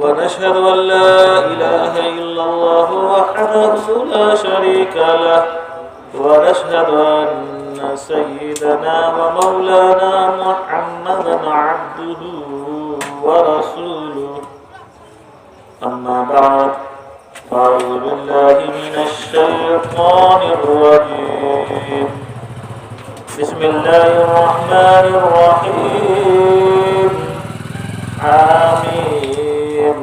ونشهد أن لا إله إلا الله وحده لا شريك له ونشهد أن سيدنا ومولانا محمدا عبده ورسوله أما بعد فأعوذ بالله من الشيطان الرجيم بسم الله الرحمن الرحيم حميم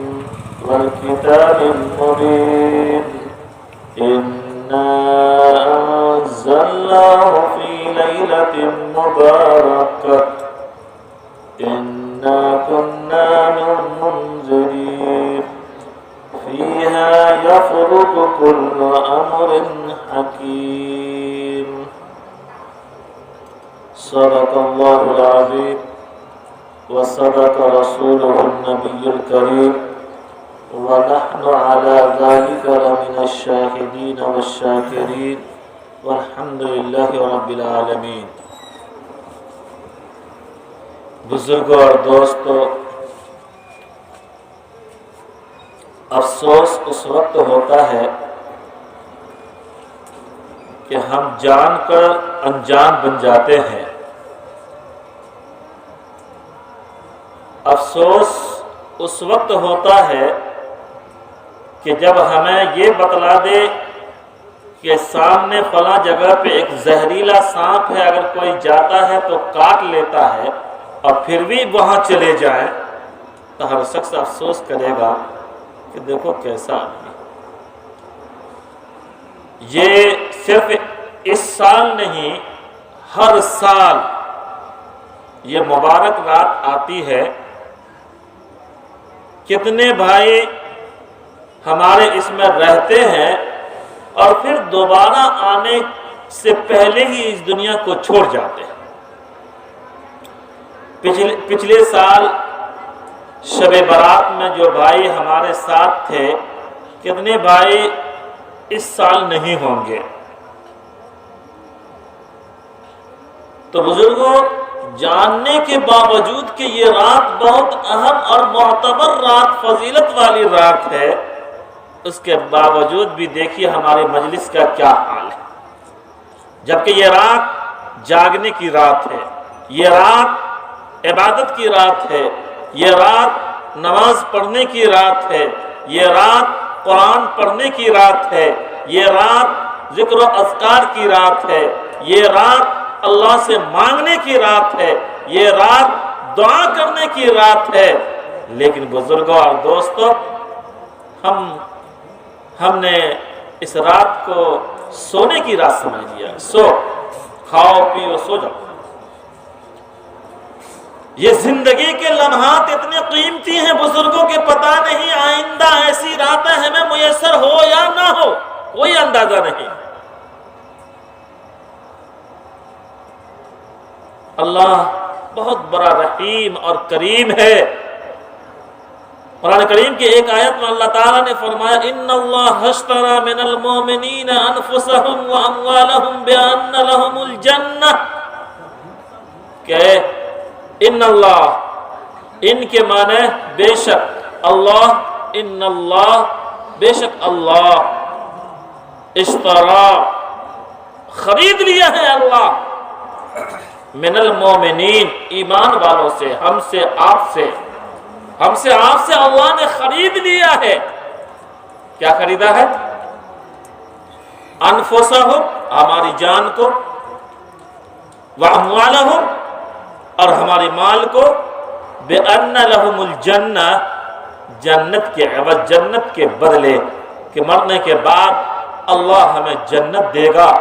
والكتاب المبين إنا أنزلناه في ليلة مباركة إنا كنا منذرين فيها يفرق كل أمر حكيم صدق الله العظيم وصدق رسوله النبي الكريم ونحن على ذلك لمن الشاهدين والشاكرين والحمد لله رب العالمين۔ بزرگوں اور دوستو، افسوس اس وقت ہوتا ہے کہ ہم جان کر انجان بن جاتے ہیں۔ افسوس اس وقت ہوتا ہے کہ جب ہمیں یہ بتلا دے کہ سامنے فلاں جگہ پہ ایک زہریلا سانپ ہے، اگر کوئی جاتا ہے تو کاٹ لیتا ہے، اور پھر بھی وہاں چلے جائیں تو ہر شخص افسوس کرے گا کہ دیکھو کیسا آدمی۔ یہ صرف اس سال نہیں، ہر سال یہ مبارک رات آتی ہے۔ کتنے بھائی ہمارے اس میں رہتے ہیں اور پھر دوبارہ آنے سے پہلے ہی اس دنیا کو چھوڑ جاتے ہیں۔ پچھلے سال شب برات میں جو بھائی ہمارے ساتھ تھے، کتنے بھائی اس سال نہیں ہوں گے۔ تو بزرگوں، جاننے کے باوجود کہ یہ رات بہت اہم اور معتبر رات، فضیلت والی رات ہے، اس کے باوجود بھی دیکھیے ہمارے مجلس کا کیا حال ہے۔ جبکہ یہ رات جاگنے کی رات ہے، یہ رات عبادت کی رات ہے، یہ رات نماز پڑھنے کی رات ہے، یہ رات قرآن پڑھنے کی رات ہے، یہ رات ذکر و اذکار کی رات ہے، یہ رات اللہ سے مانگنے کی رات ہے، یہ رات دعا کرنے کی رات ہے۔ لیکن بزرگوں اور دوستوں، ہم نے اس رات کو سونے کی رات سمجھ لیا۔ سو کھاؤ پیو سو جاؤ۔ یہ زندگی کے لمحات اتنے قیمتی ہیں بزرگوں کے، پتہ نہیں آئندہ ایسی راتیں ہمیں میسر ہو یا نہ ہو، کوئی اندازہ نہیں۔ اللہ بہت بڑا رحیم اور کریم ہے۔ قرآن کریم کی ایک آیت میں اللہ تعالیٰ نے فرمایا ان اللہ اشترى من المؤمنین انفسهم واموالهم بان لهم الجنہ، کہ ان اللہ، ان کے معنی بے شک اللہ، ان اللہ بے شک اللہ، اشترى خرید لیا ہے اللہ، من المومنین ایمان والوں سے، ہم سے، آپ سے، ہم سے آپ سے اللہ نے خرید لیا ہے. کیا خریدا ہے؟ انفسہم، ہماری جان کو، واموالہم، اور ہمارے مال کو، بأن لہم الجنہ، جنت کے عوض، جنت کے بدلے، کہ مرنے کے بعد اللہ ہمیں جنت دے گا.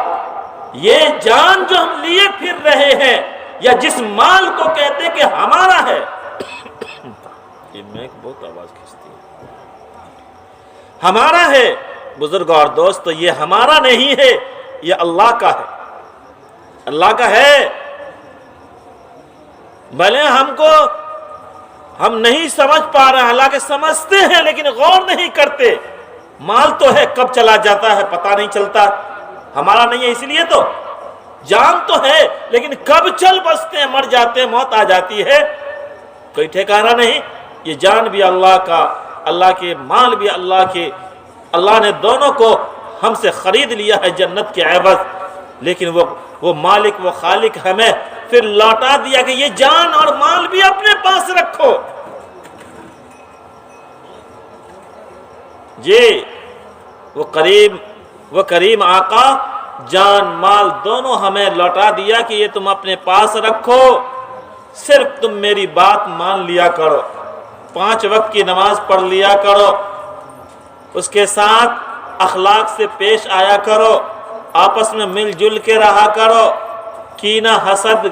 یہ جان جو ہم لیے پھر رہے ہیں، یا جس مال کو کہتے ہیں کہ ہمارا ہے، یہ میک بہت آواز کھینچتی ہے، ہمارا ہے بزرگ اور دوست، یہ ہمارا نہیں ہے، یہ اللہ کا ہے. اللہ کا ہے. بھلے ہم نہیں سمجھ پا رہے ہیں، حالانکہ سمجھتے ہیں لیکن غور نہیں کرتے. مال تو ہے، کب چلا جاتا ہے پتہ نہیں چلتا. ہمارا نہیں ہے، اس لیے تو. جان تو ہے لیکن کب چل بستے ہیں، مر جاتے ہیں، موت آ جاتی ہے، کوئی ٹھکانہ نہیں. یہ جان بھی اللہ کا، اللہ کے مال بھی اللہ کے. اللہ نے دونوں کو ہم سے خرید لیا ہے جنت کے عوض، لیکن وہ مالک، وہ خالق ہمیں پھر لوٹا دیا کہ یہ جان اور مال بھی اپنے پاس رکھو. جی وہ کریم آقا جان مال دونوں ہمیں لوٹا دیا کہ یہ تم اپنے پاس رکھو، صرف تم میری بات مان لیا کرو، 5 وقت کی نماز پڑھ لیا کرو، اس کے ساتھ اخلاق سے پیش آیا کرو، آپس میں مل جل کے رہا کرو، کینہ حسد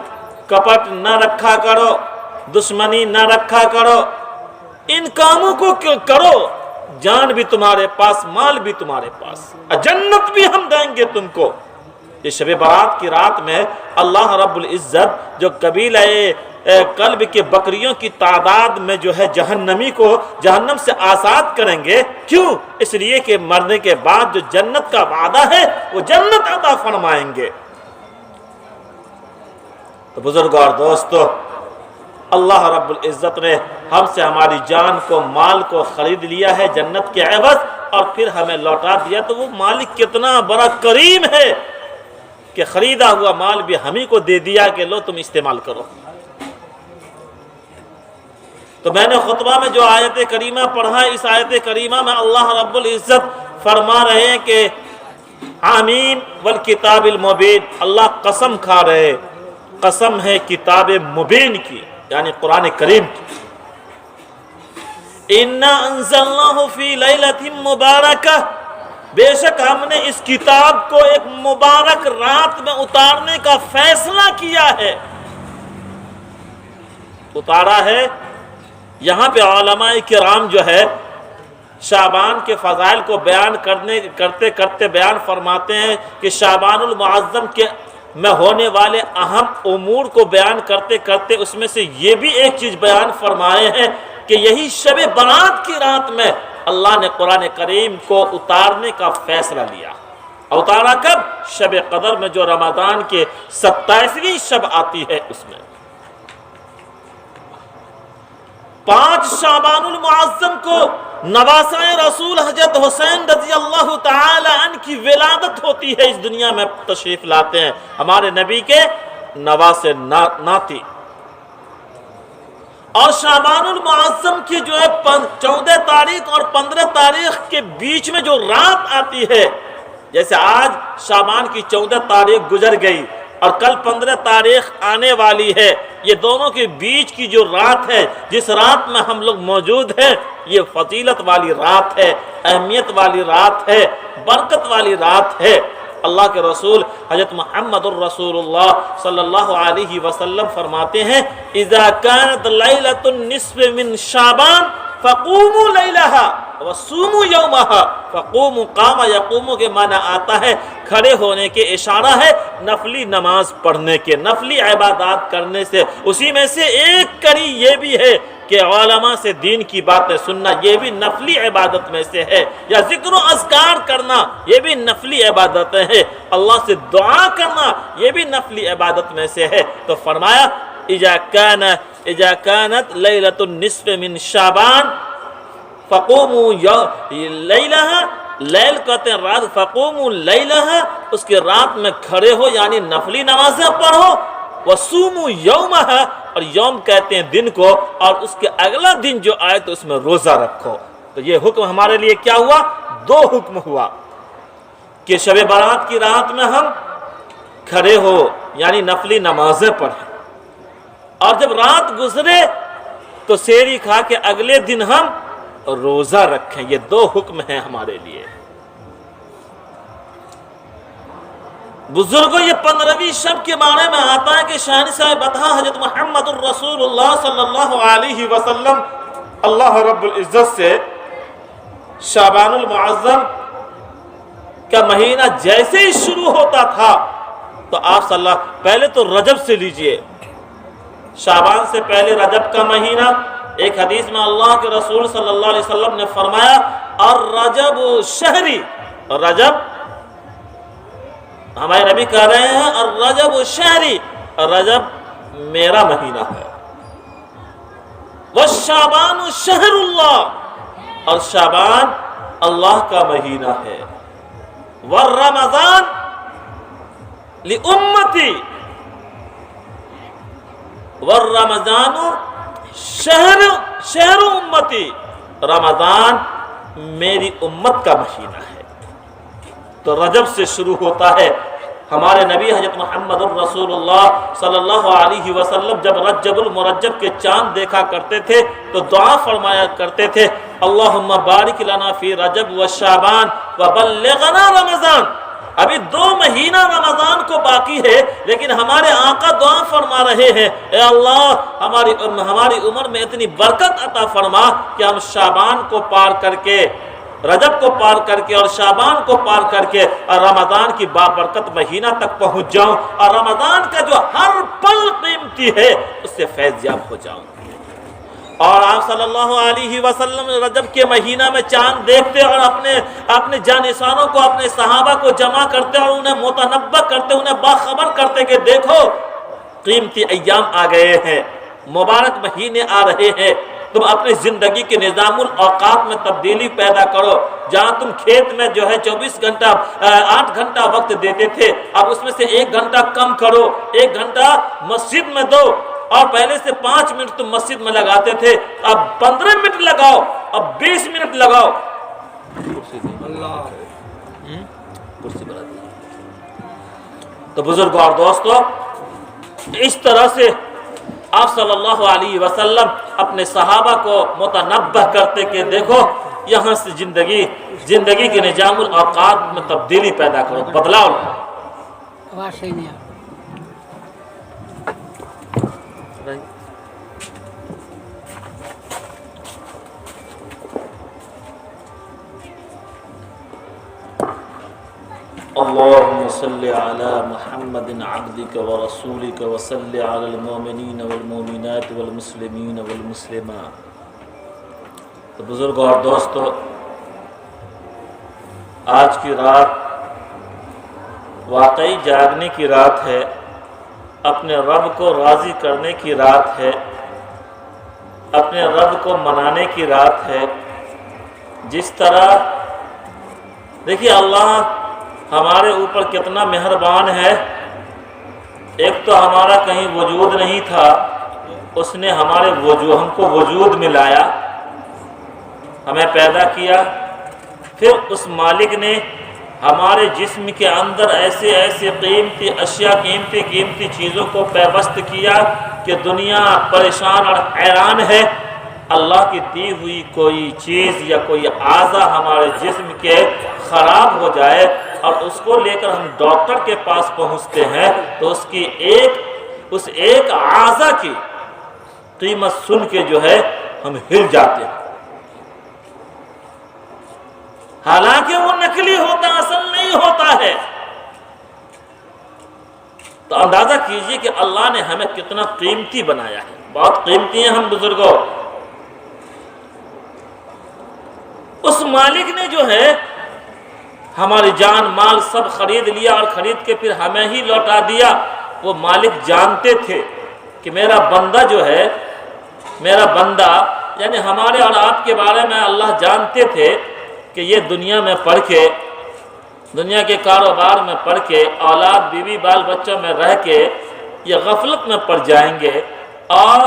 کپٹ نہ رکھا کرو، دشمنی نہ رکھا کرو. ان کاموں کو کرو، جان بھی تمہارے پاس، مال بھی تمہارے پاس، جنت بھی ہم دیں گے تم کو. یہ شب برات کی رات میں اللہ رب العزت جو قبیلہ قلب کے بکریوں کی تعداد میں جو ہے جہنمی کو جہنم سے آزاد کریں گے. کیوں؟ اس لیے کہ مرنے کے بعد جو جنت کا وعدہ ہے وہ جنت عطا فرمائیں گے. تو بزرگوں اور دوستو، اللہ رب العزت نے ہم سے ہماری جان کو، مال کو خرید لیا ہے جنت کے عوض، اور پھر ہمیں لوٹا دیا. تو وہ مالک کتنا بڑا کریم ہے کہ خریدا ہوا مال بھی ہم ہی کو دے دیا کہ لو تم استعمال کرو. تو میں نے خطبہ میں جو آیت کریمہ پڑھا، اس آیت کریمہ میں اللہ رب العزت فرما رہے ہیں کہ آمین والکتاب المبین. اللہ قسم کھا رہے، قسم ہے کتاب مبین کی، یعنی قرآن کریم کی. اِنَّا أَنزَلْنَاهُ فِي لَيْلَةٍ مُبَارَكَةٍ، بے شک ہم نے اس کتاب کو ایک مبارک رات میں اتارنے کا فیصلہ کیا ہے. اتارا ہے. یہاں پہ علماء کرام جو ہے شعبان کے فضائل کو بیان کرتے کرتے بیان فرماتے ہیں کہ شعبان المعظم کے میں ہونے والے اہم امور کو بیان کرتے کرتے اس میں سے یہ بھی ایک چیز بیان فرمائے ہیں کہ یہی شب برات کی رات میں اللہ نے قرآن کریم کو اتارنے کا فیصلہ لیا. اتارا کب؟ شب قدر میں، جو رمضان کے 27ویں شب آتی ہے اس میں. 5 شعبان المعظم کو نواسۂ رسول حضرت حسین رضی اللہ تعالی عنہ کی ولادت ہوتی ہے، اس دنیا میں تشریف لاتے ہیں ہمارے نبی کے نواسۂ ناتی. اور شعبان المعظم کی جو ہے 14 تاریخ اور 15 تاریخ کے بیچ میں جو رات آتی ہے، جیسے آج شعبان کی 14 تاریخ گزر گئی اور کل 15 تاریخ آنے والی ہے، یہ دونوں کے بیچ کی جو رات ہے، جس رات میں ہم لوگ موجود ہیں، یہ فضیلت والی رات ہے، اہمیت والی رات ہے، برکت والی رات ہے. اللہ کے رسول حضرت محمد الرسول اللہ صلی اللہ علیہ وسلم فرماتے ہیں اذا كانت لیلۃ النصف من شعبان فقوموا لیلہا وصوموا یومہا. فقوموا قام یقوم کے معنی آتا ہے کھڑے ہونے کے، اشارہ ہے نفلی نماز پڑھنے کے، نفلی عبادات کرنے سے. اسی میں سے ایک کڑی یہ بھی ہے کہ علماء سے دین کی باتیں سننا، یہ بھی نفلی عبادت میں سے ہے. یا ذکر و اذکار کرنا، یہ بھی نفلی عبادتیں ہیں. اللہ سے دعا کرنا، یہ بھی نفلی عبادت میں سے ہے. تو فرمایا اذا كانت لیلۃ النصف من شعبان فقوموا لیلہا، لیل کہتے ہیں رات، فقوموا لیلہا، اس کے رات میں کھڑے ہو یعنی نفلی نمازیں پڑھو، وصوموا یومہا، اور یوم کہتے ہیں دن کو، اور اس کے اگلا دن جو آئے تو اس میں روزہ رکھو۔ تو یہ حکم ہمارے لیے کیا ہوا؟ دو حکم ہوا کہ شب برات کی رات میں ہم کھڑے ہو یعنی نفلی نمازیں پڑھیں، اور جب رات گزرے تو سحری کھا کے اگلے دن ہم روزہ رکھیں۔ یہ دو حکم ہیں ہمارے لیے۔ بزرگوں یہ 15ویں شب کے بارے میں آتا ہے کہ شاہنشاہ بطحہ حضرت محمد الرسول اللہ صلی اللہ علیہ وسلم اللہ رب العزت سے شعبان المعظم کا مہینہ جیسے ہی شروع ہوتا تھا تو آپ صلی اللہ پہلے تو رجب سے لیجئے، شعبان سے پہلے رجب کا مہینہ۔ ایک حدیث میں اللہ کے رسول صلی اللہ علیہ وسلم نے فرمایا الرجب شہری، رجب ہمارے نبی کہہ رہے ہیں الرجب شہری، رجب میرا مہینہ ہے، والشعبان شہر اللہ، اور شعبان اللہ کا مہینہ ہے، والرمضان لأمتی، والرمضان شہر امتی، رمضان میری امت کا مہینہ ہے۔ تو رجب سے شروع ہوتا ہے۔ ہمارے نبی حضرت محمد الرسول اللہ صلی اللہ علیہ وسلم جب رجب المرجب کے چاند دیکھا کرتے تھے تو دعا فرمایا کرتے تھے اللہم بارک لنا فی رجب و شعبان وبلغنا رمضان۔ ابھی 2 مہینہ رمضان کو باقی ہے، لیکن ہمارے آقا دعا فرما رہے ہیں اے اللہ ہماری عمر میں اتنی برکت عطا فرما کہ ہم شعبان کو پار کر کے، رجب کو پار کر کے اور شعبان کو پار کر کے اور رمضان کی بابرکت مہینہ تک پہنچ جاؤں، اور رمضان کا جو ہر پل قیمتی ہے اس سے فیض یاب ہو جاؤں۔ اور آپ صلی اللہ علیہ وسلم رجب کے مہینہ میں چاند دیکھتے اور اپنے جانشانوں کو، اپنے صحابہ کو جمع کرتے اور انہیں متنبہ کرتے، انہیں باخبر کرتے کہ دیکھو قیمتی ایام آ گئے ہیں، مبارک مہینے آ رہے ہیں، تم اپنی زندگی کے نظام الاوقات میں تبدیلی پیدا کرو۔ جہاں تم کھیت میں جو ہے 24 گھنٹہ 8 گھنٹہ وقت دیتے تھے، اب اس میں سے 1 گھنٹہ کم کرو، 1 گھنٹہ مسجد میں دو، اور پہلے سے 5 منٹ تم مسجد میں لگاتے تھے، اب 15 منٹ لگاؤ، اب 20 منٹ لگاؤ۔ تو بزرگوں اور دوستو، اس طرح سے آپ صلی اللہ علیہ وسلم اپنے صحابہ کو متنبہ کرتے کہ دیکھو یہاں سے زندگی کے نظام الاوقات میں تبدیلی پیدا کرو، بدلاؤ لاؤ۔ آواز صحیح نہیں آ اللهم صل على محمد عبدك ورسولك وصل على المؤمنين والمؤمنات والمسلمين والمسلمات۔ تو بزرگوں اور دوستو، آج کی رات واقعی جاگنے کی رات ہے، اپنے رب کو راضی کرنے کی رات ہے، اپنے رب کو منانے کی رات ہے۔ جس طرح دیکھیے اللہ ہمارے اوپر کتنا مہربان ہے۔ ایک تو ہمارا کہیں وجود نہیں تھا، اس نے ہم کو وجود میں لایا، ہمیں پیدا کیا، پھر اس مالک نے ہمارے جسم کے اندر ایسے ایسے قیمتی اشیاء، قیمتی چیزوں کو پیوست کیا کہ دنیا پریشان اور حیران ہے۔ اللہ کی دی ہوئی کوئی چیز یا کوئی اعضا ہمارے جسم کے خراب ہو جائے اور اس کو لے کر ہم ڈاکٹر کے پاس پہنچتے ہیں تو اس ایک اعضا کی قیمت سن کے جو ہے ہم ہل جاتے ہیں، حالانکہ وہ نقلی ہوتا، اصل نہیں ہوتا ہے۔ تو اندازہ کیجئے کہ اللہ نے ہمیں کتنا قیمتی بنایا ہے، بہت قیمتی ہیں ہم بزرگوں۔ اس مالک نے جو ہے ہماری جان مال سب خرید لیا اور خرید کے پھر ہمیں ہی لوٹا دیا۔ وہ مالک جانتے تھے کہ میرا بندہ جو ہے، میرا بندہ یعنی ہمارے اور آپ کے بارے میں اللہ جانتے تھے کہ یہ دنیا میں پڑھ کے، دنیا کے کاروبار میں پڑھ کے، اولاد بیوی بال بچوں میں رہ کے یہ غفلت میں پڑ جائیں گے، اور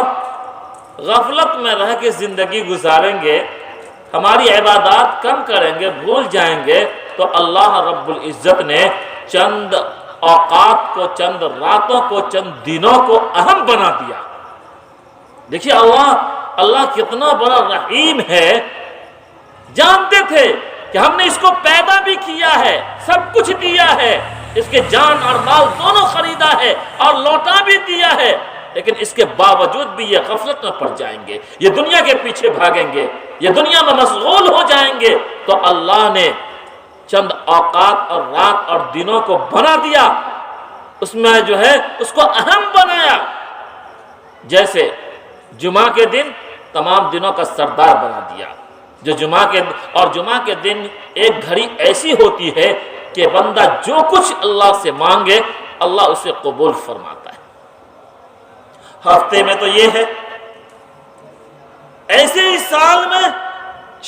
غفلت میں رہ کے زندگی گزاریں گے، ہماری عبادات کم کریں گے، بھول جائیں گے، تو اللہ رب العزت نے چند اوقات کو، چند راتوں کو، چند دنوں کو اہم بنا دیا۔ دیکھیے اللہ کتنا بڑا رحیم ہے۔ جانتے تھے کہ ہم نے اس کو پیدا بھی کیا ہے، سب کچھ دیا ہے، اس کے جان اور مال دونوں خریدا ہے اور لوٹا بھی دیا ہے، لیکن اس کے باوجود بھی یہ غفلت میں پڑ جائیں گے، یہ دنیا کے پیچھے بھاگیں گے، یہ دنیا میں مشغول ہو جائیں گے۔ تو اللہ نے چند اوقات اور رات اور دنوں کو بنا دیا، اس میں جو ہے اس کو اہم بنایا۔ جیسے جمعہ کے دن تمام دنوں کا سردار بنا دیا، جو جمعہ کے دن ایک گھڑی ایسی ہوتی ہے کہ بندہ جو کچھ اللہ سے مانگے اللہ اسے قبول فرماتا ہے۔ ہفتے میں تو یہ ہے، ایسے ہی سال میں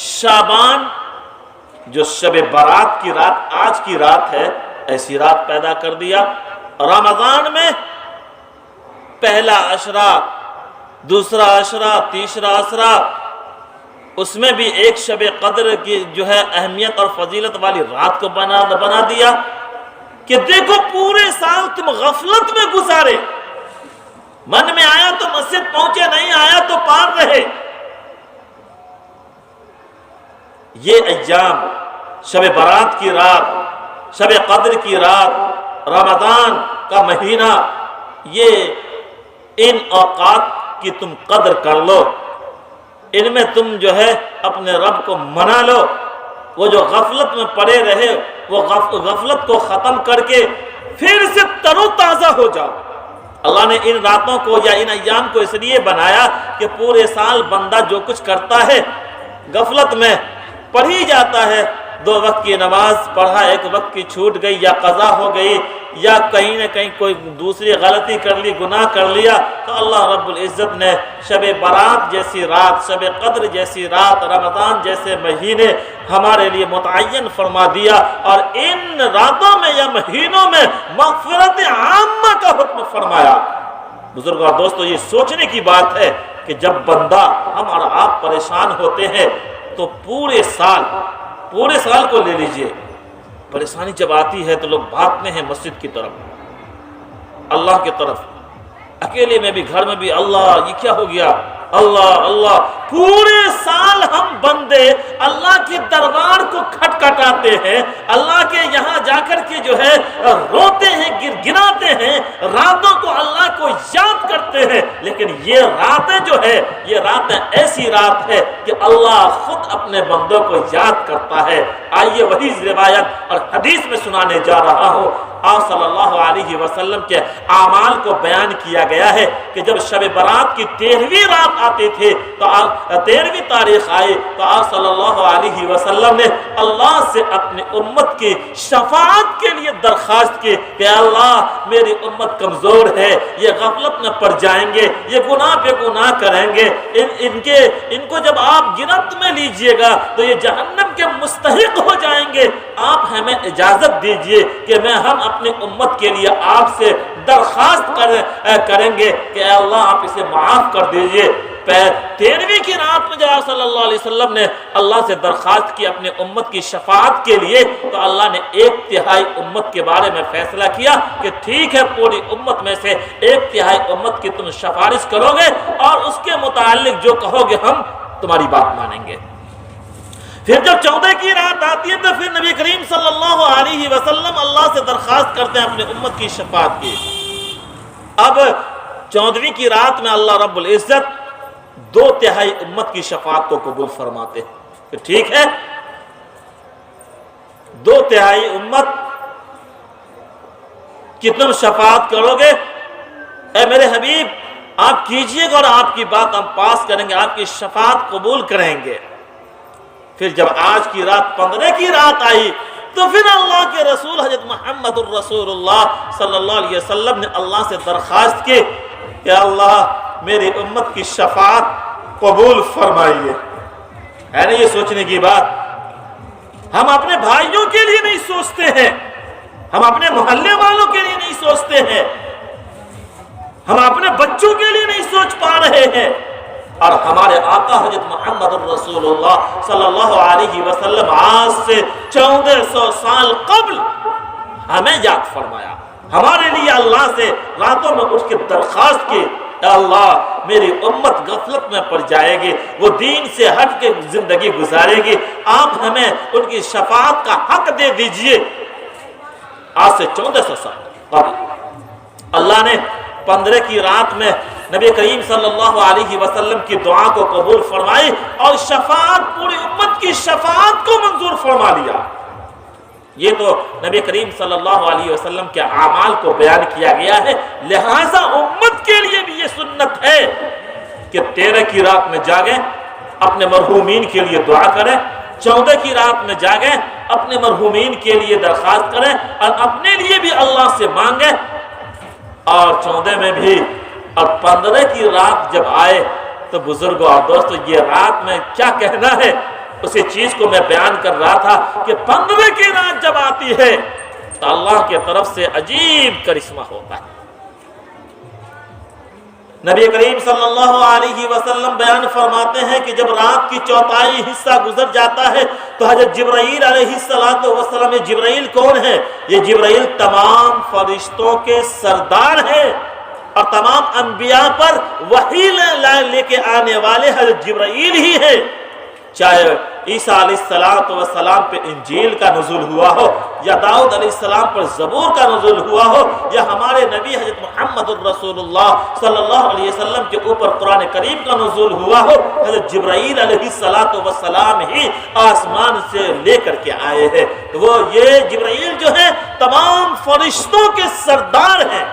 شعبان جو شب برات کی رات، آج کی رات ہے، ایسی رات پیدا کر دیا۔ رمضان میں پہلا عشرہ، دوسرا عشرہ، تیسرا عشرہ، اس میں بھی ایک شب قدر کی جو ہے اہمیت اور فضیلت والی رات کو بنا دیا کہ دیکھو پورے سال تم غفلت میں گزارے، من میں آیا تو مسجد پہنچے، نہیں آیا تو پار رہے۔ یہ ایام، شب برات کی رات، شب قدر کی رات، رمضان کا مہینہ، یہ ان اوقات کی تم قدر کر لو، ان میں تم جو ہے اپنے رب کو منا لو۔ وہ جو غفلت میں پڑے رہے، وہ غفلت کو ختم کر کے پھر سے تر و تازہ ہو جاؤ۔ اللہ نے ان راتوں کو یا ان ایام کو اس لیے بنایا کہ پورے سال بندہ جو کچھ کرتا ہے غفلت میں پڑھ ہی جاتا ہے۔ 2 وقت کی نماز پڑھا، 1 وقت کی چھوٹ گئی یا قضا ہو گئی، یا کہیں نہ کہیں کوئی دوسری غلطی کر لی، گناہ کر لیا، تو اللہ رب العزت نے شب برات جیسی رات، شب قدر جیسی رات، رمضان جیسے مہینے ہمارے لیے متعین فرما دیا، اور ان راتوں میں یا مہینوں میں مغفرت عامہ کا حکم فرمایا۔ بزرگوں اور دوستو، یہ سوچنے کی بات ہے کہ جب بندہ، ہم اور آپ پریشان ہوتے ہیں تو پورے سال کو لے لیجئے، پریشانی جب آتی ہے تو لوگ بھاگتے ہیں مسجد کی طرف، اللہ کی طرف، اکیلے میں بھی، گھر میں بھی، اللہ یہ کیا ہو گیا، اللہ اللہ۔ پورے سال ہم بندے اللہ کے دربار کو کھٹکھٹاتے ہیں، اللہ کے یہاں جا کر کے جو ہے روتے ہیں، گنگناتے ہیں، راتوں کو اللہ کو یاد کرتے ہیں، لیکن یہ راتیں جو ہے، یہ راتیں ایسی رات ہے کہ اللہ خود اپنے بندوں کو یاد کرتا ہے۔ آئیے وہی روایت اور حدیث میں سنانے جا رہا ہوں۔ آپ صلی اللہ علیہ وسلم کے اعمال کو بیان کیا گیا ہے کہ جب شب برات کی 13ویں رات آتی تھی، تو 13ویں تاریخ آئی تو آپ صلی اللہ علیہ وسلم نے اللہ سے اپنی امت کی شفاعت کے لیے درخواست کی کہ اللہ میری امت کمزور ہے، یہ غفلت میں پڑ جائیں گے، یہ گناہ پہ گناہ کریں گے، ان کو جب آپ گرفت میں لیجئے گا تو یہ جہنم کے مستحق ہو جائیں گے، آپ ہمیں اجازت دیجئے کہ ہم اپنی امت کے لیے آپ سے درخواست کریں گے کہ اے اللہ آپ اسے معاف کر دیجئے۔ 13ویں کی رات میں جب آپ صلی اللہ علیہ وسلم نے اللہ سے درخواست کی اپنی امت کی شفاعت کے لیے، تو اللہ نے 1/3 امت کے بارے میں فیصلہ کیا کہ ٹھیک ہے، پوری امت میں سے 1/3 امت کی تم سفارش کرو گے اور اس کے متعلق جو کہو گے ہم تمہاری بات مانیں گے۔ پھر جب 14 کی رات آتی ہے تو پھر نبی کریم صلی اللہ علیہ وسلم اللہ سے درخواست کرتے ہیں اپنی امت کی شفاعت کی۔ اب 14ویں کی رات میں اللہ رب العزت 2/3 امت کی شفاعت کو قبول فرماتے ہیں کہ ٹھیک ہے، 2/3 امت کی تم شفاعت کرو گے، اے میرے حبیب آپ کیجئے گا اور آپ کی بات ہم پاس کریں گے، آپ کی شفاعت قبول کریں گے۔ پھر جب آج کی رات 15 کی رات آئی تو پھر اللہ کے رسول حضرت محمد الرسول اللہ صلی اللہ علیہ وسلم نے اللہ سے درخواست کی کہ اللہ میری امت کی شفاعت قبول فرمائیے۔ ہے نا یہ سوچنے کی بات؟ ہم اپنے بھائیوں کے لیے نہیں سوچتے ہیں، ہم اپنے محلے والوں کے لیے نہیں سوچتے ہیں، ہم اپنے بچوں کے لیے نہیں سوچ پا رہے ہیں، اور ہمارے آقا حضرت محمد الرسول اللہ صلی اللہ علیہ وسلم آج سے 1400 سال قبل ہمیں یاد فرمایا، ہمارے لیے اللہ سے راتوں میں اٹھ کے درخواست کی، اے اللہ میری امت غفلت میں پڑ جائے گی، وہ دین سے ہٹ کے زندگی گزارے گی، آپ ہمیں ان کی شفاعت کا حق دے دیجئے۔ آج سے 1400 سال قبل اللہ نے 15 کی رات میں نبی کریم صلی اللہ علیہ وسلم کی دعا کو قبول فرمائی اور شفاعت، پوری امت کی شفاعت کو منظور فرما لیا۔ یہ تو نبی کریم صلی اللہ علیہ وسلم کے اعمال کو بیان کیا گیا ہے، لہٰذا امت کے لیے بھی یہ سنت ہے کہ 13 کی رات میں جاگیں، اپنے مرحومین کے لیے دعا کریں، 14 کی رات میں جاگیں، اپنے مرحومین کے لیے درخواست کریں اور اپنے لیے بھی اللہ سے مانگیں، اور 14 میں بھی، اور 15 کی رات جب آئے تو بزرگوں اور دوستوں یہ رات میں کیا کہنا ہے، اسی چیز کو میں بیان کر رہا تھا کہ 15 کی رات جب آتی ہے تو اللہ کی طرف سے عجیب کرشمہ ہوتا ہے۔ نبی کریم صلی اللہ علیہ وسلم بیان فرماتے ہیں کہ جب رات کی چوتھائی حصہ گزر جاتا ہے تو حضرت جبرائیل علیہ السلام، یہ جبرائیل کون ہے؟ یہ جبرائیل تمام فرشتوں کے سردار ہیں اور تمام انبیاء پر وحی لے کے آنے والے حضرت جبرائیل ہی ہیں، چاہے عیسیٰ علیہ السلام پہ انجیل کا نزول ہوا ہو، یا داؤد علیہ السلام پر زبور کا نزول ہوا ہو، یا ہمارے نبی حضرت محمد الرسول اللہ صلی اللہ علیہ وسلم کے اوپر قرآن کریم کا نزول ہوا ہو، حضرت جبرائیل علیہ السلام ہی آسمان سے لے کر کے آئے ہیں۔ تو وہ یہ جبرائیل جو ہیں تمام فرشتوں کے سردار ہیں۔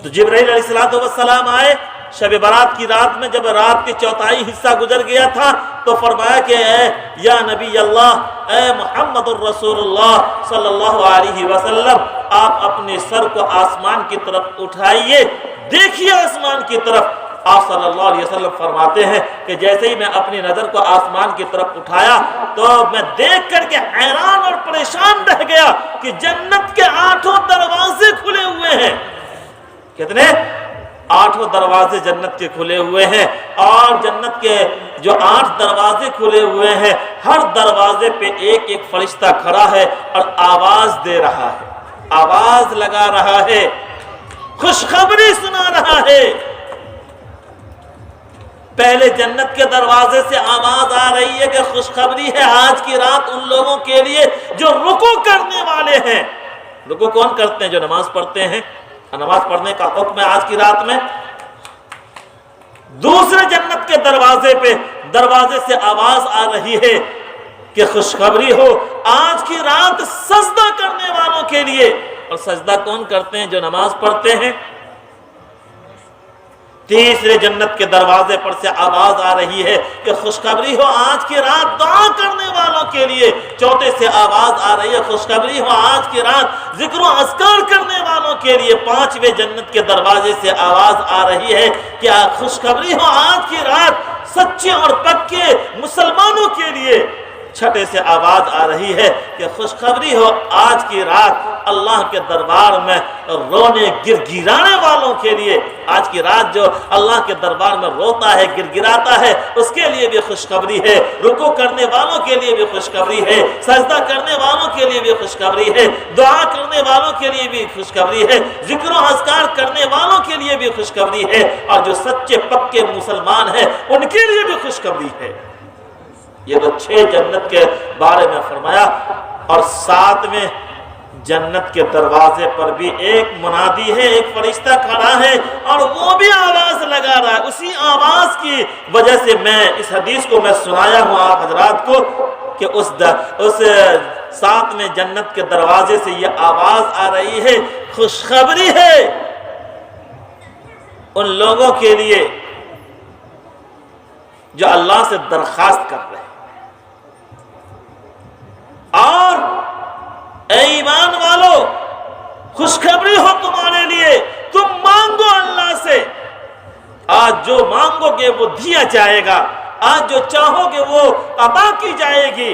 تو جبرائیل علیہ السلام آئے شب برات کی رات میں، جب رات کے چوتھائی حصہ گزر گیا تھا تو فرمایا کہ اے یا نبی اللہ، اے محمد الرسول اللہ صلی اللہ علیہ وسلم، آپ اپنے سر کو آسمان کی طرف اٹھائیے، دیکھیے آسمان کی طرف۔ آپ صلی اللہ علیہ وسلم فرماتے ہیں کہ جیسے ہی میں اپنی نظر کو آسمان کی طرف اٹھایا تو میں دیکھ کر کے حیران اور پریشان رہ گیا کہ جنت کے 8 دروازے کھلے ہوئے ہیں۔ کتنے؟ 8 دروازے جنت کے کھلے ہوئے ہیں، اور جنت کے جو 8 دروازے کھلے ہوئے ہیں ہر دروازے پہ ایک ایک فرشتہ کھڑا ہے اور آواز دے رہا ہے، آواز لگا رہا ہے، خوشخبری سنا رہا ہے۔ پہلے جنت کے دروازے سے آواز آ رہی ہے کہ خوشخبری ہے آج کی رات ان لوگوں کے لیے جو رکوع کرنے والے ہیں۔ رکوع کون کرتے ہیں؟ جو نماز پڑھتے ہیں، نماز پڑھنے کا حکم ہے آج کی رات میں۔ دوسرے جنت کے دروازے سے آواز آ رہی ہے کہ خوشخبری ہو آج کی رات سجدہ کرنے والوں کے لیے۔ اور سجدہ کون کرتے ہیں؟ جو نماز پڑھتے ہیں۔ تیسرے جنت کے دروازے پر سے آواز آ رہی ہے کہ خوشخبری ہو آج کی رات دعا کرنے والوں کے لیے۔ چوتھے سے آواز آ رہی ہے خوشخبری ہو آج کی رات ذکر و اذکار کرنے والوں کے لیے۔ پانچویں جنت کے دروازے سے آواز آ رہی ہے کہ خوشخبری ہو آج کی رات سچے اور پکے مسلمانوں کے لیے۔ چھٹے سے آواز آ رہی ہے کہ خوشخبری ہو آج کی رات اللہ کے دربار میں رونے گرگرانے والوں کے لیے۔ آج کی رات جو اللہ کے دربار میں روتا ہے، گرگراتا ہے، اس کے لیے بھی خوشخبری ہے۔ رکوع کرنے والوں کے لیے بھی خوشخبری ہے، سجدہ کرنے والوں کے لیے بھی خوشخبری ہے، دعا کرنے والوں کے لیے بھی خوشخبری ہے، ذکر و اذکار کرنے والوں کے لیے بھی خوشخبری ہے، اور جو سچے پکے مسلمان ہیں ان کے لیے بھی خوشخبری ہے۔ یہ تو 6 جنت کے بارے میں فرمایا، اور 7ویں جنت کے دروازے پر بھی ایک منادی ہے، ایک فرشتہ کھڑا ہے اور وہ بھی آواز لگا رہا ہے۔ اسی آواز کی وجہ سے میں اس حدیث کو میں سنایا ہوں آپ حضرات کو کہ اس 7ویں جنت کے دروازے سے یہ آواز آ رہی ہے، خوشخبری ہے ان لوگوں کے لیے جو اللہ سے درخواست کر رہے ہیں، اور اے ایمان والو خوشخبری ہو تمہارے لیے، تم مانگو اللہ سے، آج جو مانگو گے وہ دیا جائے گا، آج جو چاہو گے وہ عطا کی جائے گی۔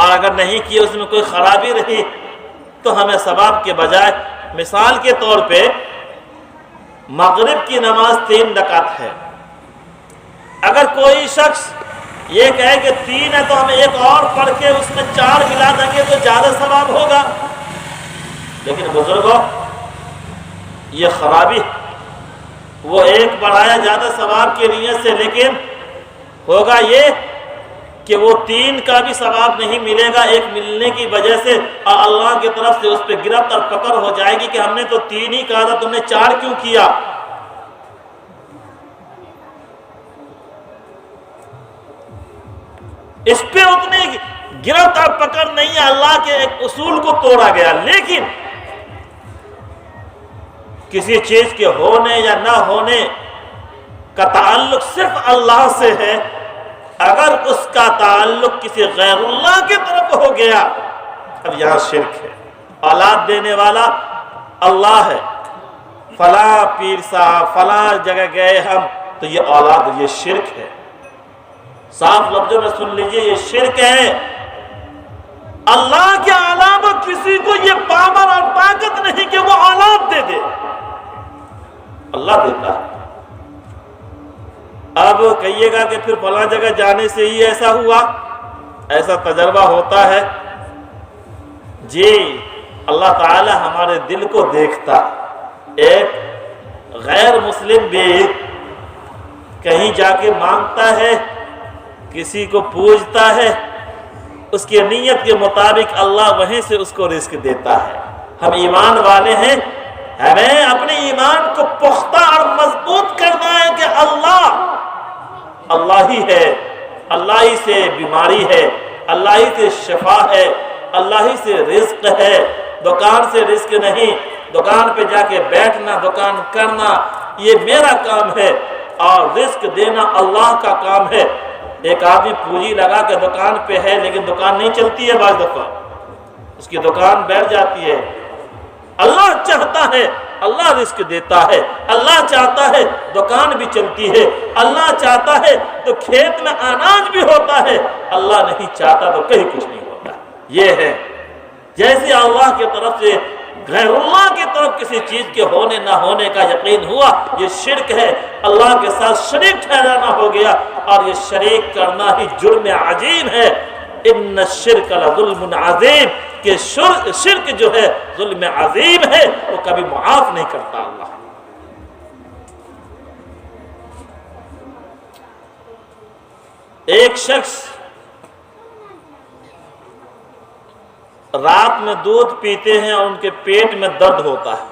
اور اگر نہیں کیے اس میں کوئی خرابی رہی تو ہمیں ثواب کے بجائے، مثال کے طور پہ مغرب کی نماز 3 رکعت ہے، اگر کوئی شخص یہ کہے کہ 3 ہے تو ہم ایک اور پڑھ کے اس میں 4 ملا دیں گے تو زیادہ ثواب ہوگا، لیکن بزرگوں یہ خرابی، وہ ایک بڑھایا زیادہ ثواب کی نیت سے، لیکن ہوگا یہ کہ وہ 3 کا بھی ثواب نہیں ملے گا ایک ملنے کی وجہ سے، اور اللہ کی طرف سے اس پہ گرفت اور پکڑ ہو جائے گی کہ ہم نے تو 3 ہی کہا تھا، تم نے 4 کیوں کیا؟ اس پہ اتنی گرفت اور پکڑ نہیں ہے، اللہ کے ایک اصول کو توڑا گیا، لیکن کسی چیز کے ہونے یا نہ ہونے کا تعلق صرف اللہ سے ہے، اگر اس کا تعلق کسی غیر اللہ کی طرف ہو گیا، اب یہاں شرک ہے، اولاد دینے والا اللہ ہے، فلاں پیر صاحب فلاں جگہ گئے ہم تو یہ اولاد، یہ شرک ہے، صاف لفظوں میں سن لیجئے یہ شرک ہے۔ اللہ کے علاوہ کسی کو یہ پاور اور طاقت نہیں کہ وہ اولاد دے دے، اللہ دیتا ہے۔ اب کہیے گا کہ پھر فلاں جگہ جانے سے ہی ایسا ہوا، ایسا تجربہ ہوتا ہے؟ جی اللہ تعالی ہمارے دل کو دیکھتا۔ ایک غیر مسلم بھی کہیں جا کے مانگتا ہے، کسی کو پوجتا ہے، اس کی نیت کے مطابق اللہ وہیں سے اس کو رزق دیتا ہے۔ ہم ایمان والے ہیں، ہمیں اپنے ایمان کو پختہ اور مضبوط کرنا ہے کہ اللہ ہی ہے، اللہ ہی سے بیماری ہے، اللہ ہی سے شفا ہے، اللہ ہی سے رزق ہے، دکان سے رزق نہیں، دکان پہ جا کے بیٹھنا، دکان کرنا یہ میرا کام ہے، اور رزق دینا اللہ کا کام ہے۔ ایک آدمی پونجی لگا کے دکان پہ ہے لیکن دکان نہیں چلتی ہے، بعض دفعہ اس کی دکان بیٹھ جاتی ہے۔ اللہ چاہتا ہے اللہ رزق دیتا ہے، اللہ چاہتا ہے دکان بھی چلتی ہے، اللہ چاہتا ہے تو کھیت میں اناج بھی ہوتا ہے، اللہ نہیں چاہتا تو کہیں کچھ نہیں ہوتا۔ یہ ہے جیسے اللہ کی طرف سے غیر اللہ کی طرف کسی چیز کے ہونے نہ ہونے کا یقین ہوا، یہ شرک ہے، اللہ کے ساتھ شریک ٹھہرانا ہو گیا، اور یہ شریک کرنا ہی جرم عظیم ہے۔ ان الشرک لظلم عظیم، کہ شرک جو ہے ظلم عظیم ہے، وہ کبھی معاف نہیں کرتا اللہ۔ ایک شخص رات میں دودھ پیتے ہیں اور ان کے پیٹ میں درد ہوتا ہے،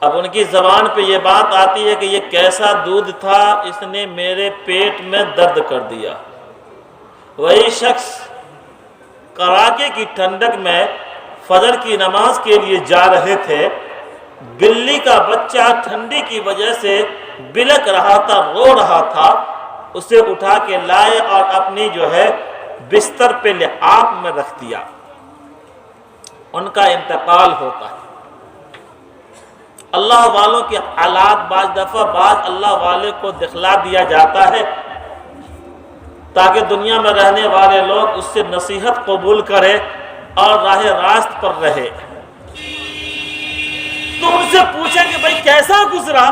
اب ان کی زبان پہ یہ بات آتی ہے کہ یہ کیسا دودھ تھا، اس نے میرے پیٹ میں درد کر دیا۔ وہی شخص کڑاکے کی ٹھنڈک میں فجر کی نماز کے لیے جا رہے تھے، بلی کا بچہ ٹھنڈی کی وجہ سے بلک رہا تھا، رو رہا تھا، اسے اٹھا کے لائے اور اپنی جو ہے بستر پہ لحاف میں رکھ دیا۔ ان کا انتقال ہوتا ہے۔ اللہ والوں کے حالات بعض دفعہ بعض اللہ والے کو دکھلا دیا جاتا ہے تاکہ دنیا میں رہنے والے لوگ اس سے نصیحت قبول کرے اور راہ راست پر رہے۔ تو ان سے پوچھیں کہ بھائی کیسا گزرا؟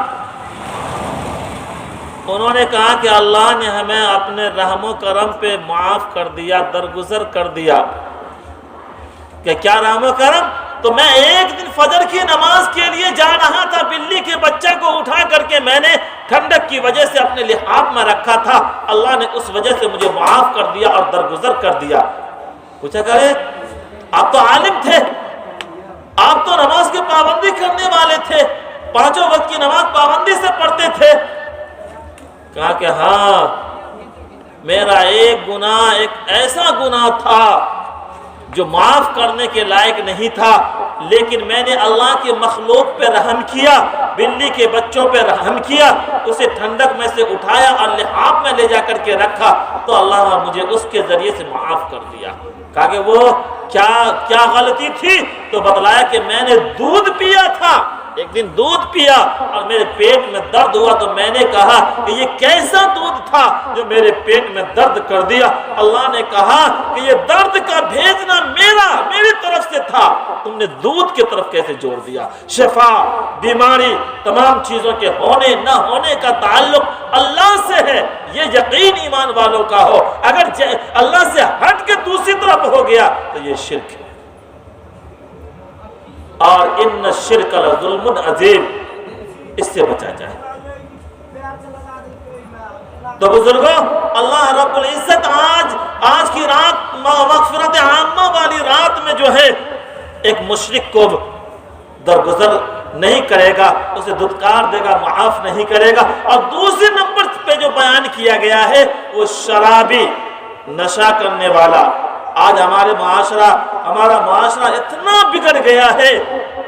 انہوں نے کہا کہ اللہ نے ہمیں اپنے رحم و کرم پہ معاف کر دیا، درگزر کر دیا۔ کہ کیا رحم و کرم؟ تو میں ایک دن فجر کی نماز کے لیے جا رہا تھا، بلی کے بچہ کو اٹھا کر کے میں نے ٹھنڈک کی وجہ سے اپنے لحاف میں رکھا تھا، اللہ نے اس وجہ سے مجھے معاف کر دیا اور درگزر کر دیا۔ پوچھا کرے آپ تو عالم تھے، آپ تو نماز کی پابندی کرنے والے تھے، 5 وقت کی نماز پابندی سے پڑھتے تھے۔ کہا کہ ہاں میرا ایک گناہ، ایک ایسا گناہ تھا جو معاف کرنے کے لائق نہیں تھا، لیکن میں نے اللہ کی مخلوق پہ رحم کیا، بلی کے بچوں پہ رحم کیا، اسے ٹھنڈک میں سے اٹھایا اور لحاف میں لے جا کر کے رکھا، تو اللہ نے مجھے اس کے ذریعے سے معاف کر دیا۔ کہا کہ وہ کیا غلطی تھی؟ تو بتلایا کہ میں نے دودھ پیا تھا، ایک دن دودھ پیا اور میرے پیٹ میں درد ہوا تو میں نے کہا کہ یہ کیسا دودھ تھا جو میرے پیٹ میں درد کر دیا؟ اللہ نے کہا کہ یہ درد کا بھیجنا میری طرف سے تھا، تم نے دودھ کی طرف کیسے جوڑ دیا؟ شفا، بیماری، تمام چیزوں کے ہونے نہ ہونے کا تعلق اللہ سے ہے، یہ یقین ایمان والوں کا ہو۔ اگر اللہ سے ہٹ کے دوسری طرف ہو گیا تو یہ شرک ہے، اور ان الشرک لظلم عظیم، اس سے بچا جائے۔ تو بزرگوں، اللہ رب العزت آج کی رات مغفرت عامہ والی رات میں جو ہے ایک مشرک کو درگزر نہیں کرے گا، اسے دھتکار دے گا، معاف نہیں کرے گا۔ اور دوسرے نمبر پہ جو بیان کیا گیا ہے وہ شرابی، نشہ کرنے والا۔ آج ہمارا معاشرہ اتنا بگڑ گیا ہے،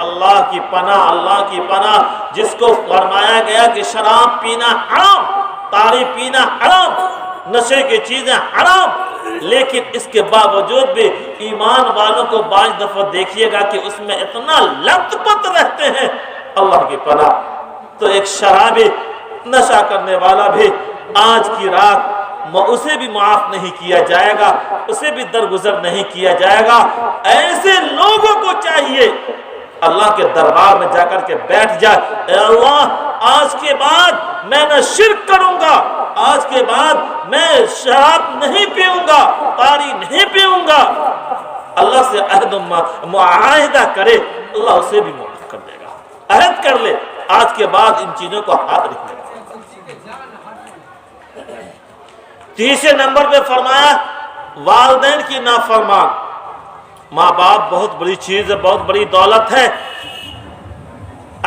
اللہ کی پناہ، جس کو فرمایا گیا کہ شراب پینا حرام، تاڑی پینا حرام، نشے کی چیزیں حرام، لیکن اس کے باوجود بھی ایمان والوں کو بعض دفعہ دیکھیے گا کہ اس میں اتنا لت پت رہتے ہیں، اللہ کی پناہ۔ تو ایک شرابی، نشہ کرنے والا بھی آج کی رات اسے بھی معاف نہیں کیا جائے گا، اسے بھی درگزر نہیں کیا جائے گا۔ ایسے لوگوں کو چاہیے اللہ کے دربار میں جا کر کے بیٹھ جائے، اے اللہ آج کے بعد میں نہ شرک کروں گا، آج کے بعد میں شراب نہیں پیوں گا، تاڑی نہیں پیوں گا۔ اللہ سے عہد و معاہدہ کرے، اللہ اسے بھی معاف کر دے گا۔ عہد کر لے، آج کے بعد ان چیزوں کو ہاتھ نہیں لگا۔ تیسرے نمبر پہ فرمایا والدین کی نافرمان۔ ماں باپ بہت بڑی چیز ہے، بہت بڑی دولت ہے۔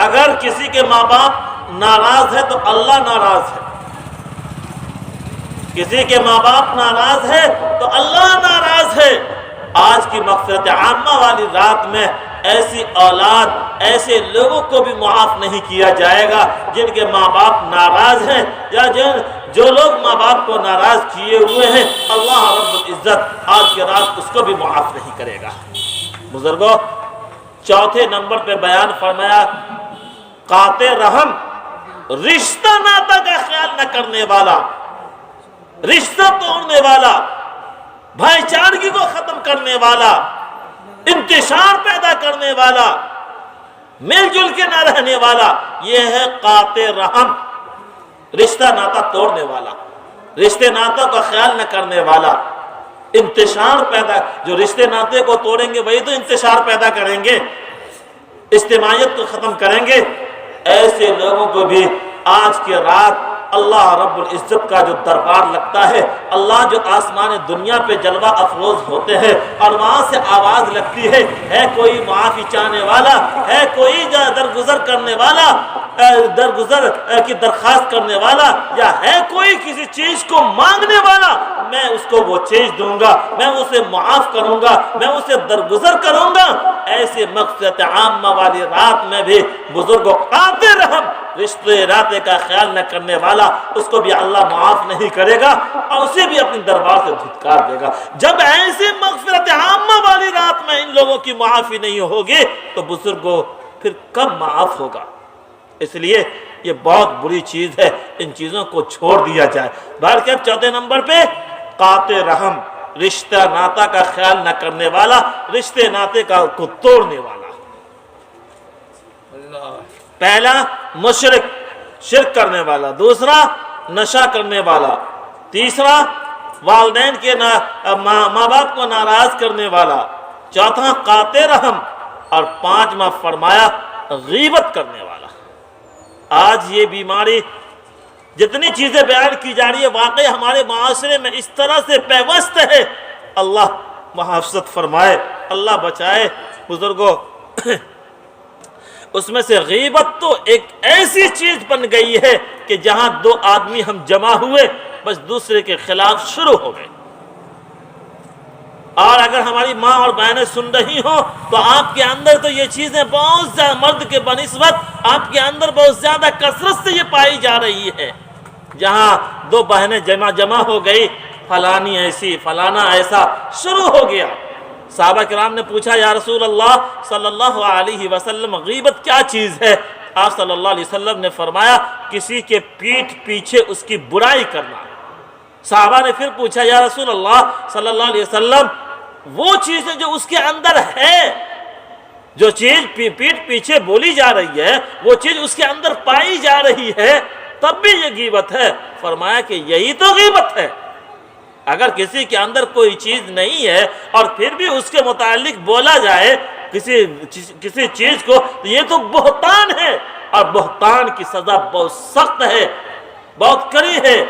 اگر کسی کے ماں باپ ناراض ہے تو اللہ ناراض ہے، کسی کے ماں باپ ناراض ہے تو اللہ ناراض ہے۔ آج کی مغفرت عامہ والی رات میں ایسی اولاد، ایسے لوگوں کو بھی معاف نہیں کیا جائے گا جن کے ماں باپ ناراض ہیں، یا جو لوگ ماں باپ کو ناراض کیے ہوئے ہیں، اللہ رب العزت آج کی رات اس کو بھی معاف نہیں کرے گا۔ بزرگوں، چوتھے نمبر پہ بیان فرمایا قاطع رحم، رشتہ ناتا کا خیال نہ کرنے والا، رشتہ توڑنے والا، بھائی چارگی کو ختم کرنے والا، انتشار پیدا کرنے والا، مل جل کے نہ رہنے والا، یہ ہے قاطع رحم، رشتہ ناتا توڑنے والا، رشتے ناتا کا خیال نہ کرنے والا، انتشار پیدا، جو رشتے ناتے کو توڑیں گے وہی تو انتشار پیدا کریں گے، اجتماعیت کو ختم کریں گے۔ ایسے لوگوں کو بھی آج کی رات اللہ رب العزت کا جو دربار لگتا ہے، اللہ جو آسمان دنیا پہ جلوہ افروز ہوتے ہیں اور وہاں سے آواز لگتی ہے کوئی معافی چاہنے والا، ہے کوئی درگزر کرنے والا، درگزر کی درخواست کرنے والا، یا ہے کوئی کسی چیز کو مانگنے والا، میں اس کو وہ چیز دوں گا، میں اسے معاف کروں گا، میں اسے درگزر کروں گا۔ ایسے مغفرت عامہ والی رات میں بھی بزرگوں قاطع رحم، رشتے ناتے کا خیال نہ کرنے والا، اس کو بھی اللہ معاف نہیں کرے گا اور اسے بھی اپنے دربار سے دھتکار دے گا۔ جب ایسے مغفرت عامہ والی رات میں ان لوگوں کی معافی نہیں ہوگی تو بزرگوں پھر کب معاف ہوگا؟ اس لیے یہ بہت بری چیز ہے، ان چیزوں کو چھوڑ دیا جائے۔ بلکہ چوتھے نمبر پہ قاطع رحم، رشتہ ناتا کا خیال نہ کرنے والا، رشتے ناتے کو توڑنے والا۔ پہلا مشرک، شرک کرنے والا، دوسرا نشہ کرنے والا، تیسرا والدین کے ماں باپ کو ناراض کرنے والا، چوتھا قاطع رحم، اور پانچواں فرمایا غیبت کرنے والا۔ آج یہ بیماری، جتنی چیزیں بیان کی جا رہی ہے، واقعی ہمارے معاشرے میں اس طرح سے پیوست ہے، اللہ محافظت فرمائے، اللہ بچائے۔ بزرگوں، اس میں سے غیبت تو ایک ایسی چیز بن گئی ہے کہ جہاں دو آدمی ہم جمع ہوئے بس دوسرے کے خلاف شروع ہو گئے، اور اگر ہماری ماں اور بہنیں سن رہی ہوں تو آپ کے اندر تو یہ چیزیں بہت زیادہ، مرد کے بنسبت آپ کے اندر بہت زیادہ کثرت سے یہ پائی جا رہی ہے۔ جہاں دو بہنیں جمع ہو گئی، فلانی ایسی، فلانا ایسا، شروع ہو گیا، صحابہ کرام نے پوچھا یا رسول اللہ صلی اللہ علیہ وسلم غیبت کیا چیز ہے؟ آپ صلی اللہ علیہ وسلم نے فرمایا کسی کے پیٹھ پیچھے اس کی برائی کرنا۔ صحابہ نے پھر پوچھا یا رسول اللہ صلی اللہ علیہ وسلم وہ چیز ہے جو اس کے اندر ہے، جو چیز پیٹھ پیچھے بولی جا رہی ہے، وہ چیز اس کے اندر پائی جا رہی ہے، تب بھی یہ غیبت ہے؟ فرمایا کہ یہی تو غیبت ہے۔ اگر کسی کے اندر کوئی چیز نہیں ہے اور پھر بھی اس کے متعلق بولا جائے کسی چیز کو، تو یہ تو بہتان ہے، اور بہتان کی سزا بہت سخت ہے، بہت کڑی ہے۔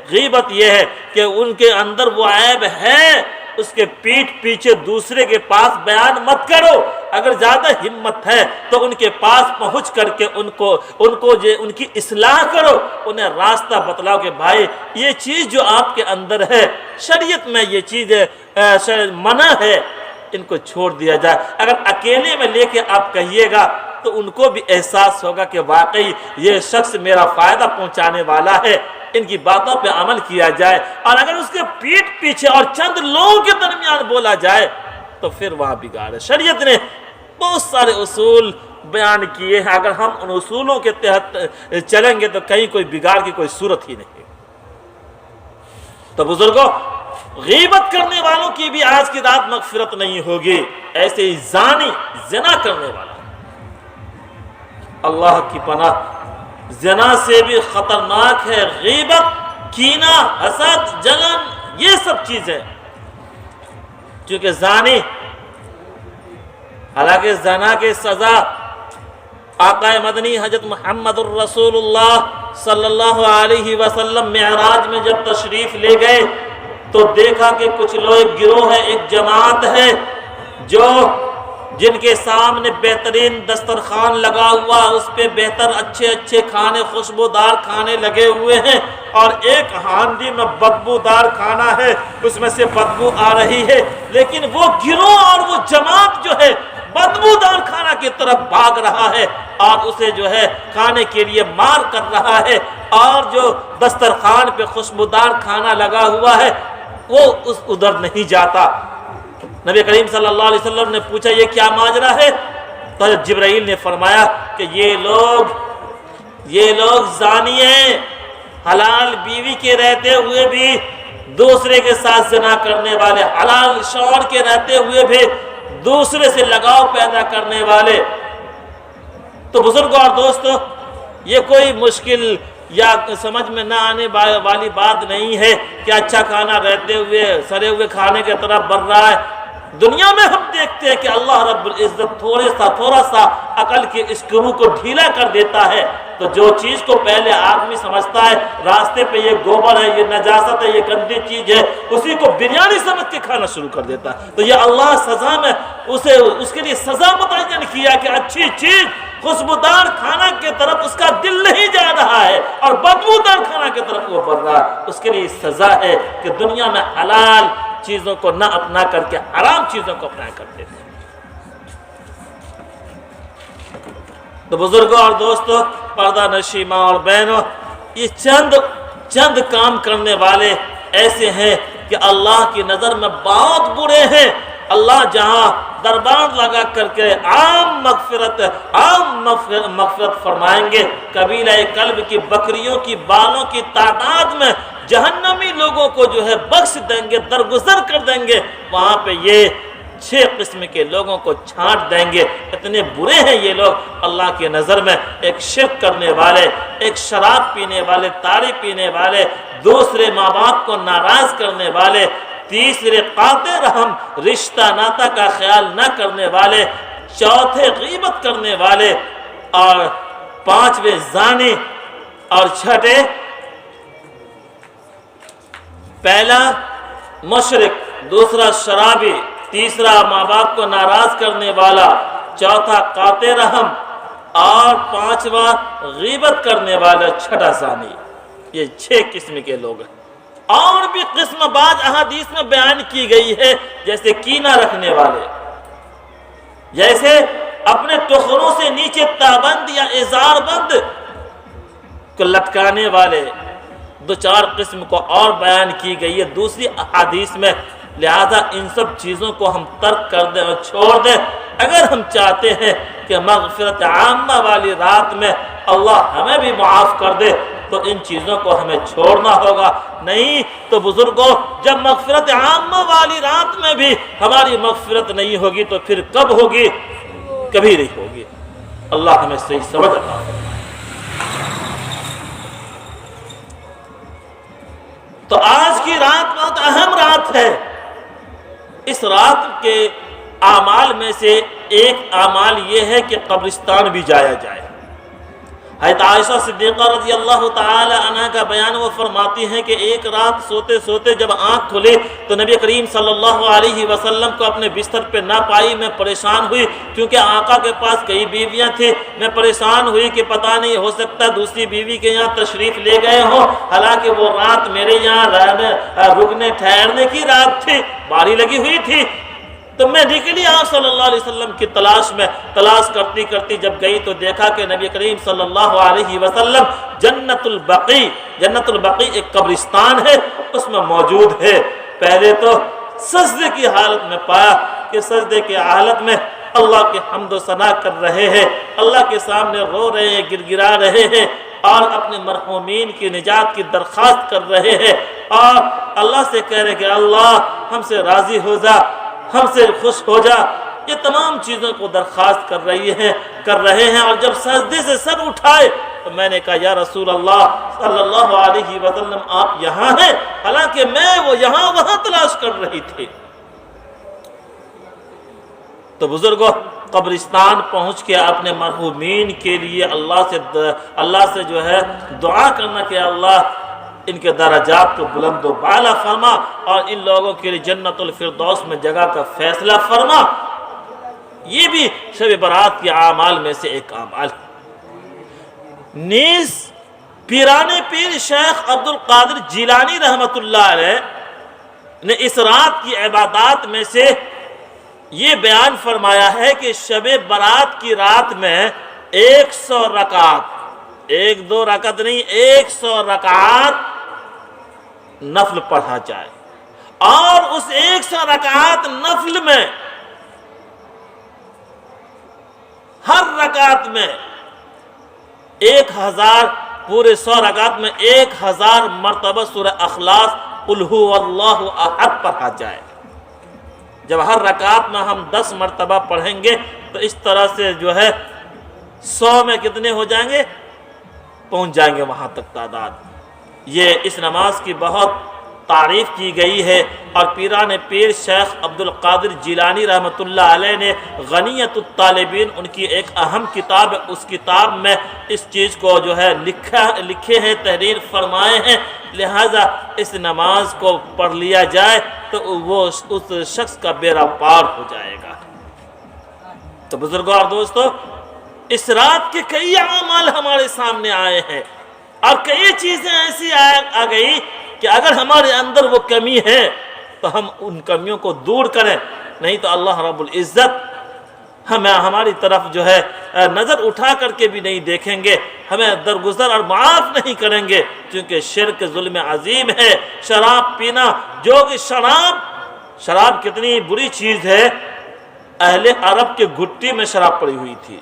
غیبت یہ ہے کہ ان کے اندر وہ عیب ہے، اس کے پیٹھ پیچھے دوسرے کے پاس بیان مت کرو۔ اگر زیادہ ہمت ہے تو ان کے پاس پہنچ کر کے ان کی اصلاح کرو، انہیں راستہ بتلاؤ کہ بھائی یہ چیز جو آپ کے اندر ہے، شریعت میں یہ چیز منع ہے، ان کو چھوڑ دیا جائے۔ اگر اکیلے میں لے کے آپ کہیے گا تو ان کو بھی احساس ہوگا کہ واقعی یہ شخص میرا فائدہ پہنچانے والا ہے، ان کی باتوں پہ عمل کیا جائے۔ اور اگر اس کے پیٹھ پیچھے اور چند لوگوں کے درمیان بولا جائے تو پھر وہاں بگاڑ ہے۔ شریعت نے بہت سارے اصول بیان کیے ہیں، اگر ہم ان اصولوں کے تحت چلیں گے تو کہیں کوئی بگاڑ کی کوئی صورت ہی نہیں۔ تو بزرگوں، غیبت کرنے والوں کی بھی آج کی رات مغفرت نہیں ہوگی، ایسے ہی زانی، زنا کرنے والا، اللہ کی پناہ، زنا سے بھی خطرناک ہے غیبت، کینہ، حسد، جلن، یہ سب چیزیں۔ چونکہ زانی، حالانکہ زنا کی سزا آقا مدنی حضرت محمد الرسول اللہ صلی اللہ علیہ وسلم معراج میں جب تشریف لے گئے تو دیکھا کہ کچھ لوگ گروہ ہے، ایک جماعت ہے جن کے سامنے بہترین دسترخوان لگا ہوا، اس پہ بہتر اچھے کھانے، خوشبودار کھانے لگے ہوئے ہیں، اور ایک ہانڈی میں بدبودار کھانا ہے، اس میں سے بدبو آ رہی ہے، لیکن وہ گروہ اور وہ جماعت جو ہے بدبودار کھانا کی طرف بھاگ رہا ہے اور اسے جو ہے کھانے کے لیے مار کر رہا ہے، اور جو دسترخوان پہ خوشبودار کھانا لگا ہوا ہے وہ ادھر نہیں جاتا۔ نبی کریم صلی اللہ علیہ وسلم نے پوچھا یہ کیا ماجرا ہے؟ تو جبرائیل نے فرمایا کہ یہ لوگ زانی ہیں، حلال بیوی کے رہتے ہوئے بھی دوسرے کے ساتھ زنا کرنے والے، حلال شوہر کے رہتے ہوئے بھی دوسرے سے لگاؤ پیدا کرنے والے۔ تو بزرگوں اور دوستو، یہ کوئی مشکل یا سمجھ میں نہ آنے والی بات نہیں ہے کہ اچھا کھانا رہتے ہوئے سڑے ہوئے کھانے کی طرف بڑھ رہا ہے۔ دنیا میں ہم دیکھتے ہیں کہ اللہ رب العزت تھوڑا سا عقل کے اسکرو کو ڈھیلا کر دیتا ہے، تو جو چیز کو پہلے آدمی سمجھتا ہے راستے پہ یہ گوبر ہے، یہ نجاست ہے، یہ گندی چیز ہے، اسی کو بریانی سمجھ کے کھانا شروع کر دیتا ہے۔ تو یہ اللہ سزا میں اس کے لیے سزا متعین کیا کہ اچھی چیز، خوشبودار کھانا کی طرف اس کا دل نہیں جا رہا ہے اور بدبودار کھانا کی طرف وہ بڑھ رہا ہے، اس کے لیے سزا ہے کہ دنیا میں حلال چیزوں کو نہ اپنا کر کے حرام چیزوں کو اپنا کرتے ہیں۔ تو بزرگوں اور دوستوں، پردہ نشی ماں اور بہنوں، یہ چند کام کرنے والے ایسے ہیں کہ اللہ کی نظر میں بہت برے ہیں۔ اللہ جہاں دربار لگا کر کے عام مغفرت فرمائیں گے، قبیلہ کلب کی بکریوں کی بالوں کی تعداد میں جہنمی لوگوں کو جو ہے بخش دیں گے، درگزر کر دیں گے، وہاں پہ یہ 6 قسم کے لوگوں کو چھانٹ دیں گے۔ اتنے برے ہیں یہ لوگ اللہ کی نظر میں، ایک شرک کرنے والے، ایک شراب پینے والے، تاڑی پینے والے، دوسرے ماں باپ کو ناراض کرنے والے، تیسرے قاطع رحم، رشتہ ناتا کا خیال نہ کرنے والے، چوتھے غیبت کرنے والے، اور پانچویں زانی، اور چھٹے پہلا مشرک، دوسرا شرابی، تیسرا ماں باپ کو ناراض کرنے والا، چوتھا قاطع رحم، اور پانچواں غیبت کرنے والا، چھٹا زانی۔ یہ 6 قسم کے لوگ ہیں۔ اور بھی قسم بعض احادیث میں بیان کی گئی ہے، جیسے کینہ رکھنے والے، جیسے اپنے ٹخنوں سے نیچے تابند یا ازار بند کو لٹکانے والے، 2-4 قسم کو اور بیان کی گئی ہے دوسری احادیث میں۔ لہذا ان سب چیزوں کو ہم ترک کر دیں اور چھوڑ دیں۔ اگر ہم چاہتے ہیں کہ مغفرت عامہ والی رات میں اللہ ہمیں بھی معاف کر دے تو ان چیزوں کو ہمیں چھوڑنا ہوگا، نہیں تو بزرگوں جب مغفرت عامہ والی رات میں بھی ہماری مغفرت نہیں ہوگی تو پھر کب ہوگی؟ کبھی نہیں ہوگی۔ اللہ ہمیں صحیح سمجھ عطا فرمائے۔ تو آج کی رات بہت اہم رات ہے۔ اس رات کے اعمال میں سے ایک اعمال یہ ہے کہ قبرستان بھی جایا جائے۔ حضرت عائشہ صدیقہ رضی اللہ تعالی عنہ کا بیان وہ فرماتی ہیں کہ ایک رات سوتے سوتے جب آنکھ کھلی تو نبی کریم صلی اللہ علیہ وسلم کو اپنے بستر پہ نہ پائی۔ میں پریشان ہوئی کیونکہ آقا کے پاس کئی بیویاں تھیں۔ میں پریشان ہوئی کہ پتہ نہیں ہو سکتا دوسری بیوی کے یہاں تشریف لے گئے ہوں، حالانکہ وہ رات میرے یہاں رکنے ٹھہرنے کی رات تھی، باری لگی ہوئی تھی۔ تو میں نکلی آپ صلی اللہ علیہ وسلم کی تلاش کرتی کرتی جب گئی تو دیکھا کہ نبی کریم صلی اللہ علیہ وسلم جنت البقیع ایک قبرستان ہے اس میں موجود ہے۔ پہلے تو سجدے کی حالت میں پایا کہ سجدے کی حالت میں اللہ کی حمد و ثنا کر رہے ہیں، اللہ کے سامنے رو رہے ہیں، گر گرا رہے ہیں اور اپنے مرحومین کی نجات کی درخواست کر رہے ہیں اور اللہ سے کہہ رہے کہ اللہ ہم سے راضی ہو جا، ہم سے خوش ہو جا۔ یہ تمام چیزوں کو درخواست کر رہے ہیں اور جب سجدے سے سر اٹھائے تو میں نے کہا یا رسول اللہ صلی اللہ علیہ وسلم آپ یہاں ہیں، حالانکہ میں وہ یہاں وہاں تلاش کر رہی تھی۔ تو بزرگوں قبرستان پہنچ کے اپنے مرحومین کے لیے اللہ سے جو ہے دعا کرنا کہ اللہ ان کے درجات کو بلند و بالا فرما اور ان لوگوں کے لیے جنت الفردوس میں جگہ کا فیصلہ فرما، یہ بھی شب برات کے اعمال میں سے ایک اعمال ہے۔ نیز پیران پیر شیخ عبد القادر جیلانی رحمت اللہ علیہ نے اس رات کی عبادات میں سے یہ بیان فرمایا ہے کہ شب برات کی رات میں 100 رکعت، 1-2 رکعت نہیں 100 رکعت نفل پڑھا جائے اور اس 100 رکعت نفل میں ہر رکعت میں 1000 پورے 100 رکعت میں 1000 مرتبہ سورہ اخلاص قل هو اللہ احد پڑھا جائے۔ جب ہر رکعت میں ہم 10 مرتبہ پڑھیں گے تو اس طرح سے جو ہے 100 میں کتنے ہو جائیں گے؟ پہنچ جائیں گے وہاں تک تعداد۔ یہ اس نماز کی بہت تعریف کی گئی ہے اور پیران پیر شیخ عبد القادر جیلانی رحمت اللہ علیہ نے غنیت الطالبین ان کی ایک اہم کتاب ہے، اس کتاب میں اس چیز کو جو ہے لکھے ہیں، تحریر فرمائے ہیں، لہذا اس نماز کو پڑھ لیا جائے تو وہ اس شخص کا بیڑا پار ہو جائے گا۔ تو بزرگوں اور دوستو اس رات کے کئی اعمال ہمارے سامنے آئے ہیں اور کئی چیزیں ایسی آ گئی کہ اگر ہمارے اندر وہ کمی ہے تو ہم ان کمیوں کو دور کریں، نہیں تو اللہ رب العزت ہماری طرف جو ہے نظر اٹھا کر کے بھی نہیں دیکھیں گے، ہمیں درگزر اور معاف نہیں کریں گے، کیونکہ شرک ظلم عظیم ہے۔ شراب پینا، جو کہ شراب کتنی بری چیز ہے، اہل عرب کے گھٹی میں شراب پڑی ہوئی تھی،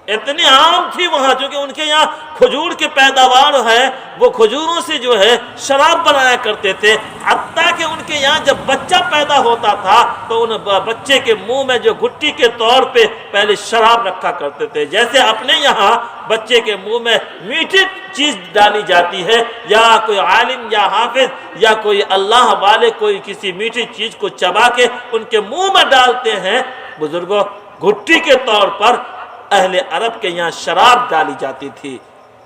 اتنی عام تھی وہاں، جو کہ ان کے یہاں کھجور کی پیداوار ہے، وہ کھجوروں سے جو ہے شراب بنایا کرتے تھے، حتیٰ کہ ان کے یہاں جب بچہ پیدا ہوتا تھا تو ان بچے کے منہ میں جو گھٹی کے طور پہ پہلے شراب رکھا کرتے تھے، جیسے اپنے یہاں بچے کے منہ میں میٹھی چیز ڈالی جاتی ہے، یا کوئی عالم یا حافظ یا کوئی اللہ والے کوئی کسی میٹھی چیز کو چبا کے ان کے منہ میں ڈالتے ہیں، بزرگوں گھٹی کے طور پر اہل عرب کے یہاں شراب ڈالی جاتی تھی۔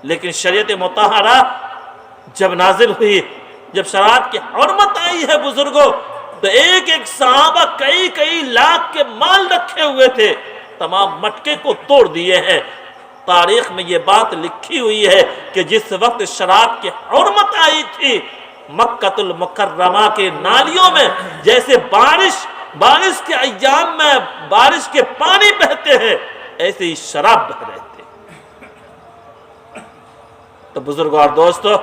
لیکن شریعت مطہرہ جب نازل ہوئی، جب شراب کی حرمت آئی ہے بزرگوں، تو ایک صحابہ کئی لاکھ کے مال رکھے ہوئے تھے، تمام مٹکے کو توڑ دیے ہیں۔ تاریخ میں یہ بات لکھی ہوئی ہے کہ جس وقت شراب کی حرمت آئی تھی، مکہ المکرمہ کے نالیوں میں جیسے بارش کے ایام میں بارش کے پانی بہتے ہیں، ایسے ہی شراب بہ رہے تھے۔ تو بزرگوں اور دوستو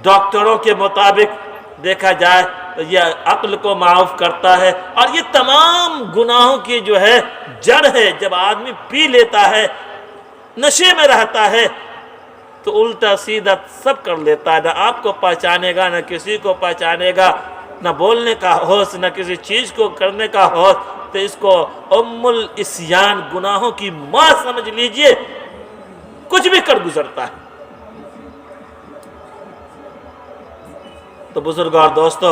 ڈاکٹروں کے مطابق دیکھا جائے تو یہ عقل کو معاف کرتا ہے، اور یہ تمام گناہوں کی جو ہے جڑ ہے۔ جب آدمی پی لیتا ہے، نشے میں رہتا ہے، تو الٹا سیدھا سب کر لیتا ہے، نہ آپ کو پہچانے گا، نہ کسی کو پہچانے گا، نہ بولنے کا ہوش، نہ کسی چیز کو کرنے کا ہوش۔ تو اس کو ام الاسیان، گناہوں کی ماں سمجھ لیجئے، کچھ بھی کر گزرتا ہے۔ تو بزرگوں اور دوستو،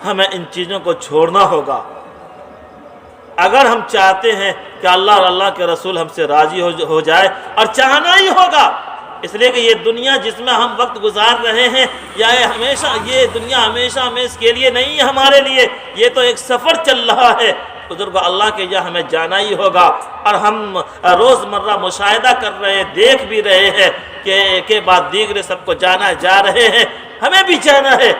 ہمیں ان چیزوں کو چھوڑنا ہوگا اگر ہم چاہتے ہیں کہ اللہ اور اللہ کے رسول ہم سے راضی ہو جائے، اور چاہنا ہی ہوگا، اس لیے کہ یہ دنیا جس میں ہم وقت گزار رہے ہیں، یہ دنیا ہمیشہ ہمیشہ کے لیے نہیں ہے ہمارے لیے، یہ تو ایک سفر چل رہا ہے۔ بزرگوں، اللہ کے یہاں ہمیں جانا ہی ہوگا، اور ہم روزمرہ مشاہدہ کر رہے ہیں، دیکھ بھی رہے ہیں کہ ایک کے بعد دیگر سب کو جانا جا رہے ہیں، ہمیں بھی جانا ہے،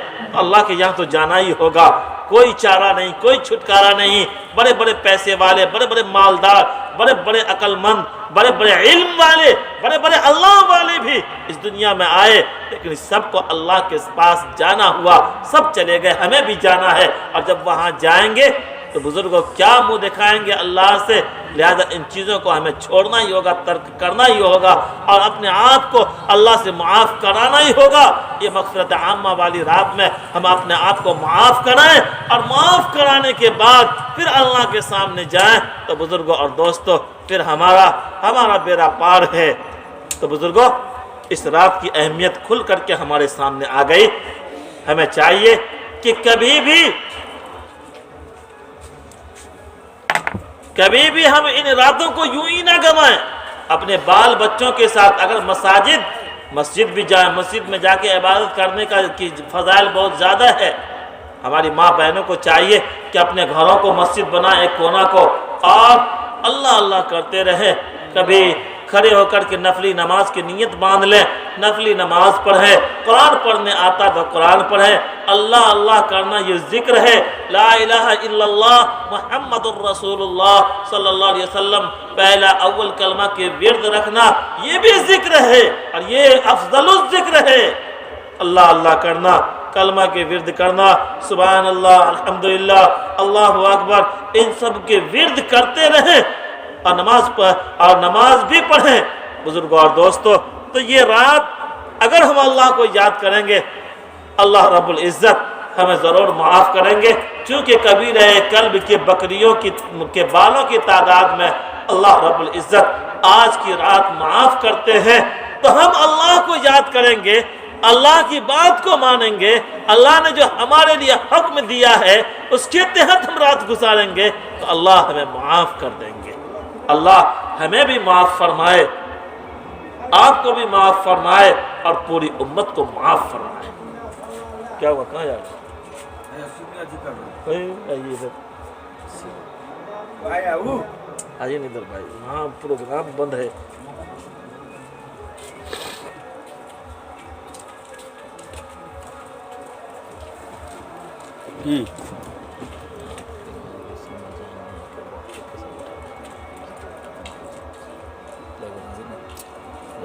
اللہ کے یہاں تو جانا ہی ہوگا، کوئی چارہ نہیں، کوئی چھٹکارا نہیں۔ بڑے بڑے پیسے والے، بڑے بڑے مالدار، بڑے بڑے عقل مند، بڑے بڑے علم والے، بڑے بڑے اللہ والے بھی اس دنیا میں آئے، لیکن سب کو اللہ کے پاس جانا ہوا، سب چلے گئے، ہمیں بھی جانا ہے، اور جب وہاں جائیں گے تو بزرگوں کیا منہ دکھائیں گے اللہ سے؟ لہذا ان چیزوں کو ہمیں چھوڑنا ہی ہوگا، ترک کرنا ہی ہوگا، اور اپنے آپ کو اللہ سے معاف کرانا ہی ہوگا۔ یہ مغفرت عامہ والی رات میں ہم اپنے آپ کو معاف کرائیں، اور معاف کرانے کے بعد پھر اللہ کے سامنے جائیں، تو بزرگوں اور دوستوں پھر ہمارا بیڑا پار ہے۔ تو بزرگوں، اس رات کی اہمیت کھل کر کے ہمارے سامنے آ گئی۔ ہمیں چاہیے کہ کبھی بھی ہم ان راتوں کو یوں ہی نہ گوائیں۔ اپنے بال بچوں کے ساتھ اگر مسجد بھی جائیں، مسجد میں جا کے عبادت کرنے کی فضائل بہت زیادہ ہے۔ ہماری ماں بہنوں کو چاہیے کہ اپنے گھروں کو مسجد بنائیں، ایک کونا کو، اور اللہ اللہ کرتے رہے۔ کبھی کھڑے ہو کر کے نفلی نماز کی نیت باندھ لیں، نفلی نماز پڑھیں، قرآن پڑھنے آتا تو قرآن پڑھیں، اللہ اللہ کرنا یہ ذکر ہے، لا الہ الا اللہ محمد الرسول اللہ صلی اللہ علیہ وسلم، پہلا اول کلمہ کے ورد رکھنا، یہ بھی ذکر ہے، اور یہ افضل الذکر ہے۔ اللہ اللہ کرنا، کلمہ کے ورد کرنا، سبحان اللہ، الحمدللہ، اللہ اکبر، ان سب کے ورد کرتے رہیں، اور نماز بھی پڑھیں۔ بزرگوں اور دوستو، تو یہ رات اگر ہم اللہ کو یاد کریں گے، اللہ رب العزت ہمیں ضرور معاف کریں گے، چونکہ کبیرہ قلب کے بکریوں کے بالوں کی تعداد میں اللہ رب العزت آج کی رات معاف کرتے ہیں۔ تو ہم اللہ کو یاد کریں گے، اللہ کی بات کو مانیں گے، اللہ نے جو ہمارے لیے حکم دیا ہے اس کے تحت ہم رات گزاریں گے، تو اللہ ہمیں معاف کر دیں گے۔ اللہ ہمیں بھی معاف فرمائے، آپ کو بھی معاف فرمائے، اور پوری امت کو معاف فرمائے۔ کیا ہوا؟ کہاں یار آئیے ندر بھائی، وہاں پروگرام بند ہے۔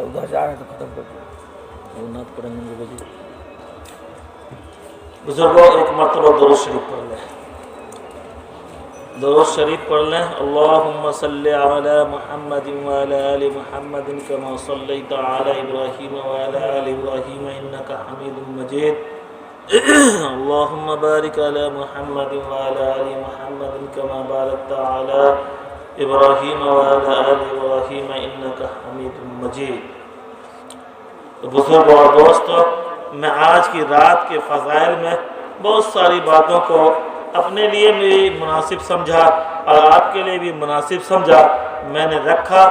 ادھر جا رہے تو ختم کر دو، نعت پڑھیں گے۔ بزرگوں، ایک مرتبہ درود شریف پڑھ لیں، درود شریف پڑھ لیں۔ اللہم صلی علی محمد وعلی آل محمد کما صلیت علی ابراہیم وعلی آل ابراہیم انک حمید مجید۔ اللہم بارک علی محمد وعلی آل محمد کما بارکت علی ابراہیم وعلی آل ابراہیم انک حمید مجید۔ تو بزرگوں اور دوستو، میں آج کی رات کے فضائل میں بہت ساری باتوں کو اپنے لیے بھی مناسب سمجھا اور آپ کے لیے بھی مناسب سمجھا، میں نے رکھا۔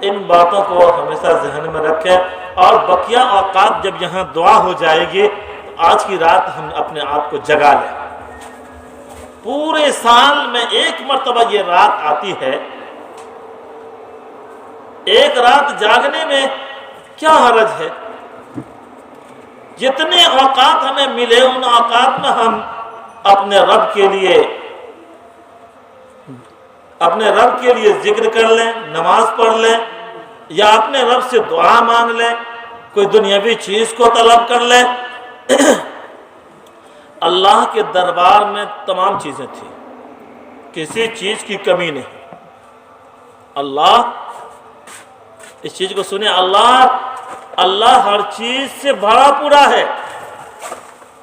ان باتوں کو ہمیشہ ذہن میں رکھیں، اور بقیہ اوقات جب یہاں دعا ہو جائے گی تو آج کی رات ہم اپنے آپ کو جگا لیں۔ پورے سال میں ایک مرتبہ یہ رات آتی ہے، ایک رات جاگنے میں کیا حرج ہے؟ جتنے اوقات ہمیں ملے ان اوقات میں ہم اپنے رب کے لیے ذکر کر لیں، نماز پڑھ لیں، یا اپنے رب سے دعا مانگ لیں، کوئی دنیاوی چیز کو طلب کر لیں۔ اللہ کے دربار میں تمام چیزیں تھیں، کسی چیز کی کمی نہیں۔ اللہ، اس چیز کو سنیں، اللہ ہر چیز سے بھرا پورا ہے،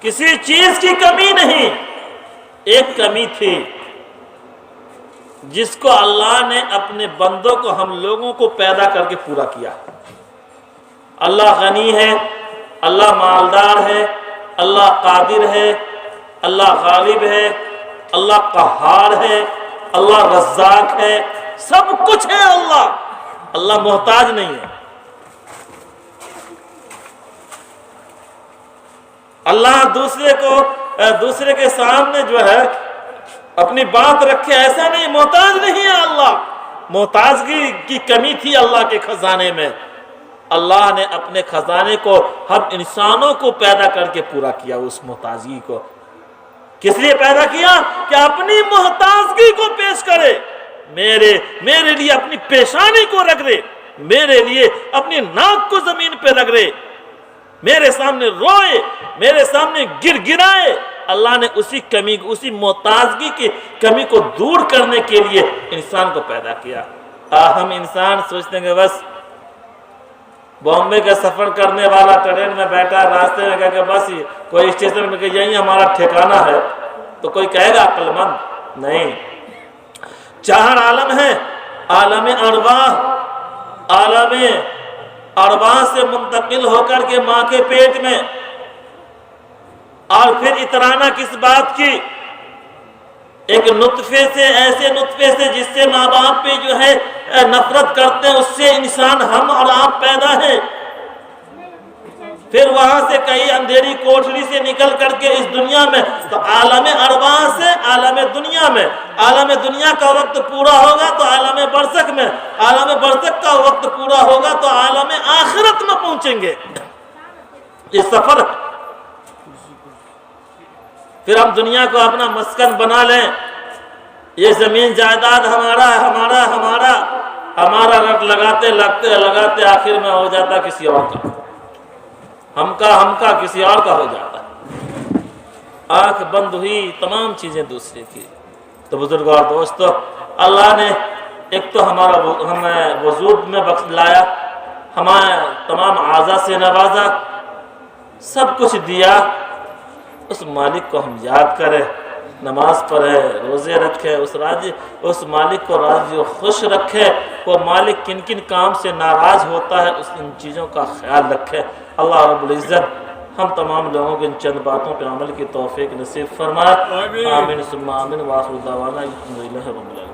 کسی چیز کی کمی نہیں۔ ایک کمی تھی جس کو اللہ نے اپنے بندوں کو، ہم لوگوں کو پیدا کر کے پورا کیا۔ اللہ غنی ہے، اللہ مالدار ہے، اللہ قادر ہے، اللہ غالب ہے، اللہ قہار ہے، اللہ رزاق ہے، سب کچھ ہے اللہ محتاج نہیں ہے۔ اللہ دوسرے کے سامنے جو ہے اپنی بات رکھے، ایسا نہیں، محتاج نہیں ہے اللہ۔ محتاجگی کی کمی تھی اللہ کے خزانے میں، اللہ نے اپنے خزانے کو ہم انسانوں کو پیدا کر کے پورا کیا۔ اس محتاجگی کو کس لیے پیدا کیا؟ کہ اپنی محتاجگی کو پیش کرے، میرے لیے اپنی پیشانی کو رکھ دے، میرے لیے اپنی ناک کو زمین پہ رکھ دے، میرے سامنے روئے، میرے سامنے گر گرائے۔ اللہ نے اسی کمی، اسی محتاجگی کی کمی کو دور کرنے کے لیے انسان کو پیدا کیا۔ ہم انسان سوچتے ہیں کہ بس بامبے کا سفر کرنے والا ٹرین میں بیٹھا، راستے میں کہا کہ بس کوئی اسٹیشن میں کہ یہی ہمارا ٹھکانہ ہے، تو کوئی کہے گا عقل مند؟ نہیں۔ 4 عالم ہیں، عالم ارواح سے منتقل ہو کر کے ماں کے پیٹ میں، اور پھر اترانا کس بات کی؟ ایک نطفے سے، ایسے نطفے سے جس سے ماں باپ پہ جو ہے نفرت کرتے ہیں، اس سے انسان ہم اور آپ پیدا ہیں۔ پھر وہاں سے کئی اندھیری کوٹھری سے نکل کر کے اس دنیا میں، تو عالم ارواح سے عالم دنیا میں، عالم دنیا کا وقت پورا ہوگا تو عالم برزخ میں، عالم برزخ کا وقت پورا ہوگا تو عالم آخرت میں پہنچیں گے۔ یہ سفر، پھر ہم دنیا کو اپنا مسکن بنا لیں، یہ زمین جائیداد ہمارا رٹ لگاتے آخر میں ہو جاتا کسی اور کا، ہم کا کسی اور کا ہو جاتا۔ آنکھ بند ہوئی، تمام چیزیں دوسرے کی۔ تو بزرگوں اور دوستو، اللہ نے ایک تو ہمیں وجود میں بخش لایا، ہمارے تمام اعضاء سے نوازا، سب کچھ دیا۔ اس مالک کو ہم یاد کریں، نماز پڑھے، روزے رکھے، اس مالک کو راضی و خوش رکھے۔ وہ مالک کن کن کام سے ناراض ہوتا ہے، ان چیزوں کا خیال رکھے۔ اللہ رب العزت ہم تمام لوگوں کو ان چند باتوں پہ عمل کی توفیق نصیب فرمائے۔ آمین ثم آمین، وآخر دعوانا الحمدللہ رب العالمین۔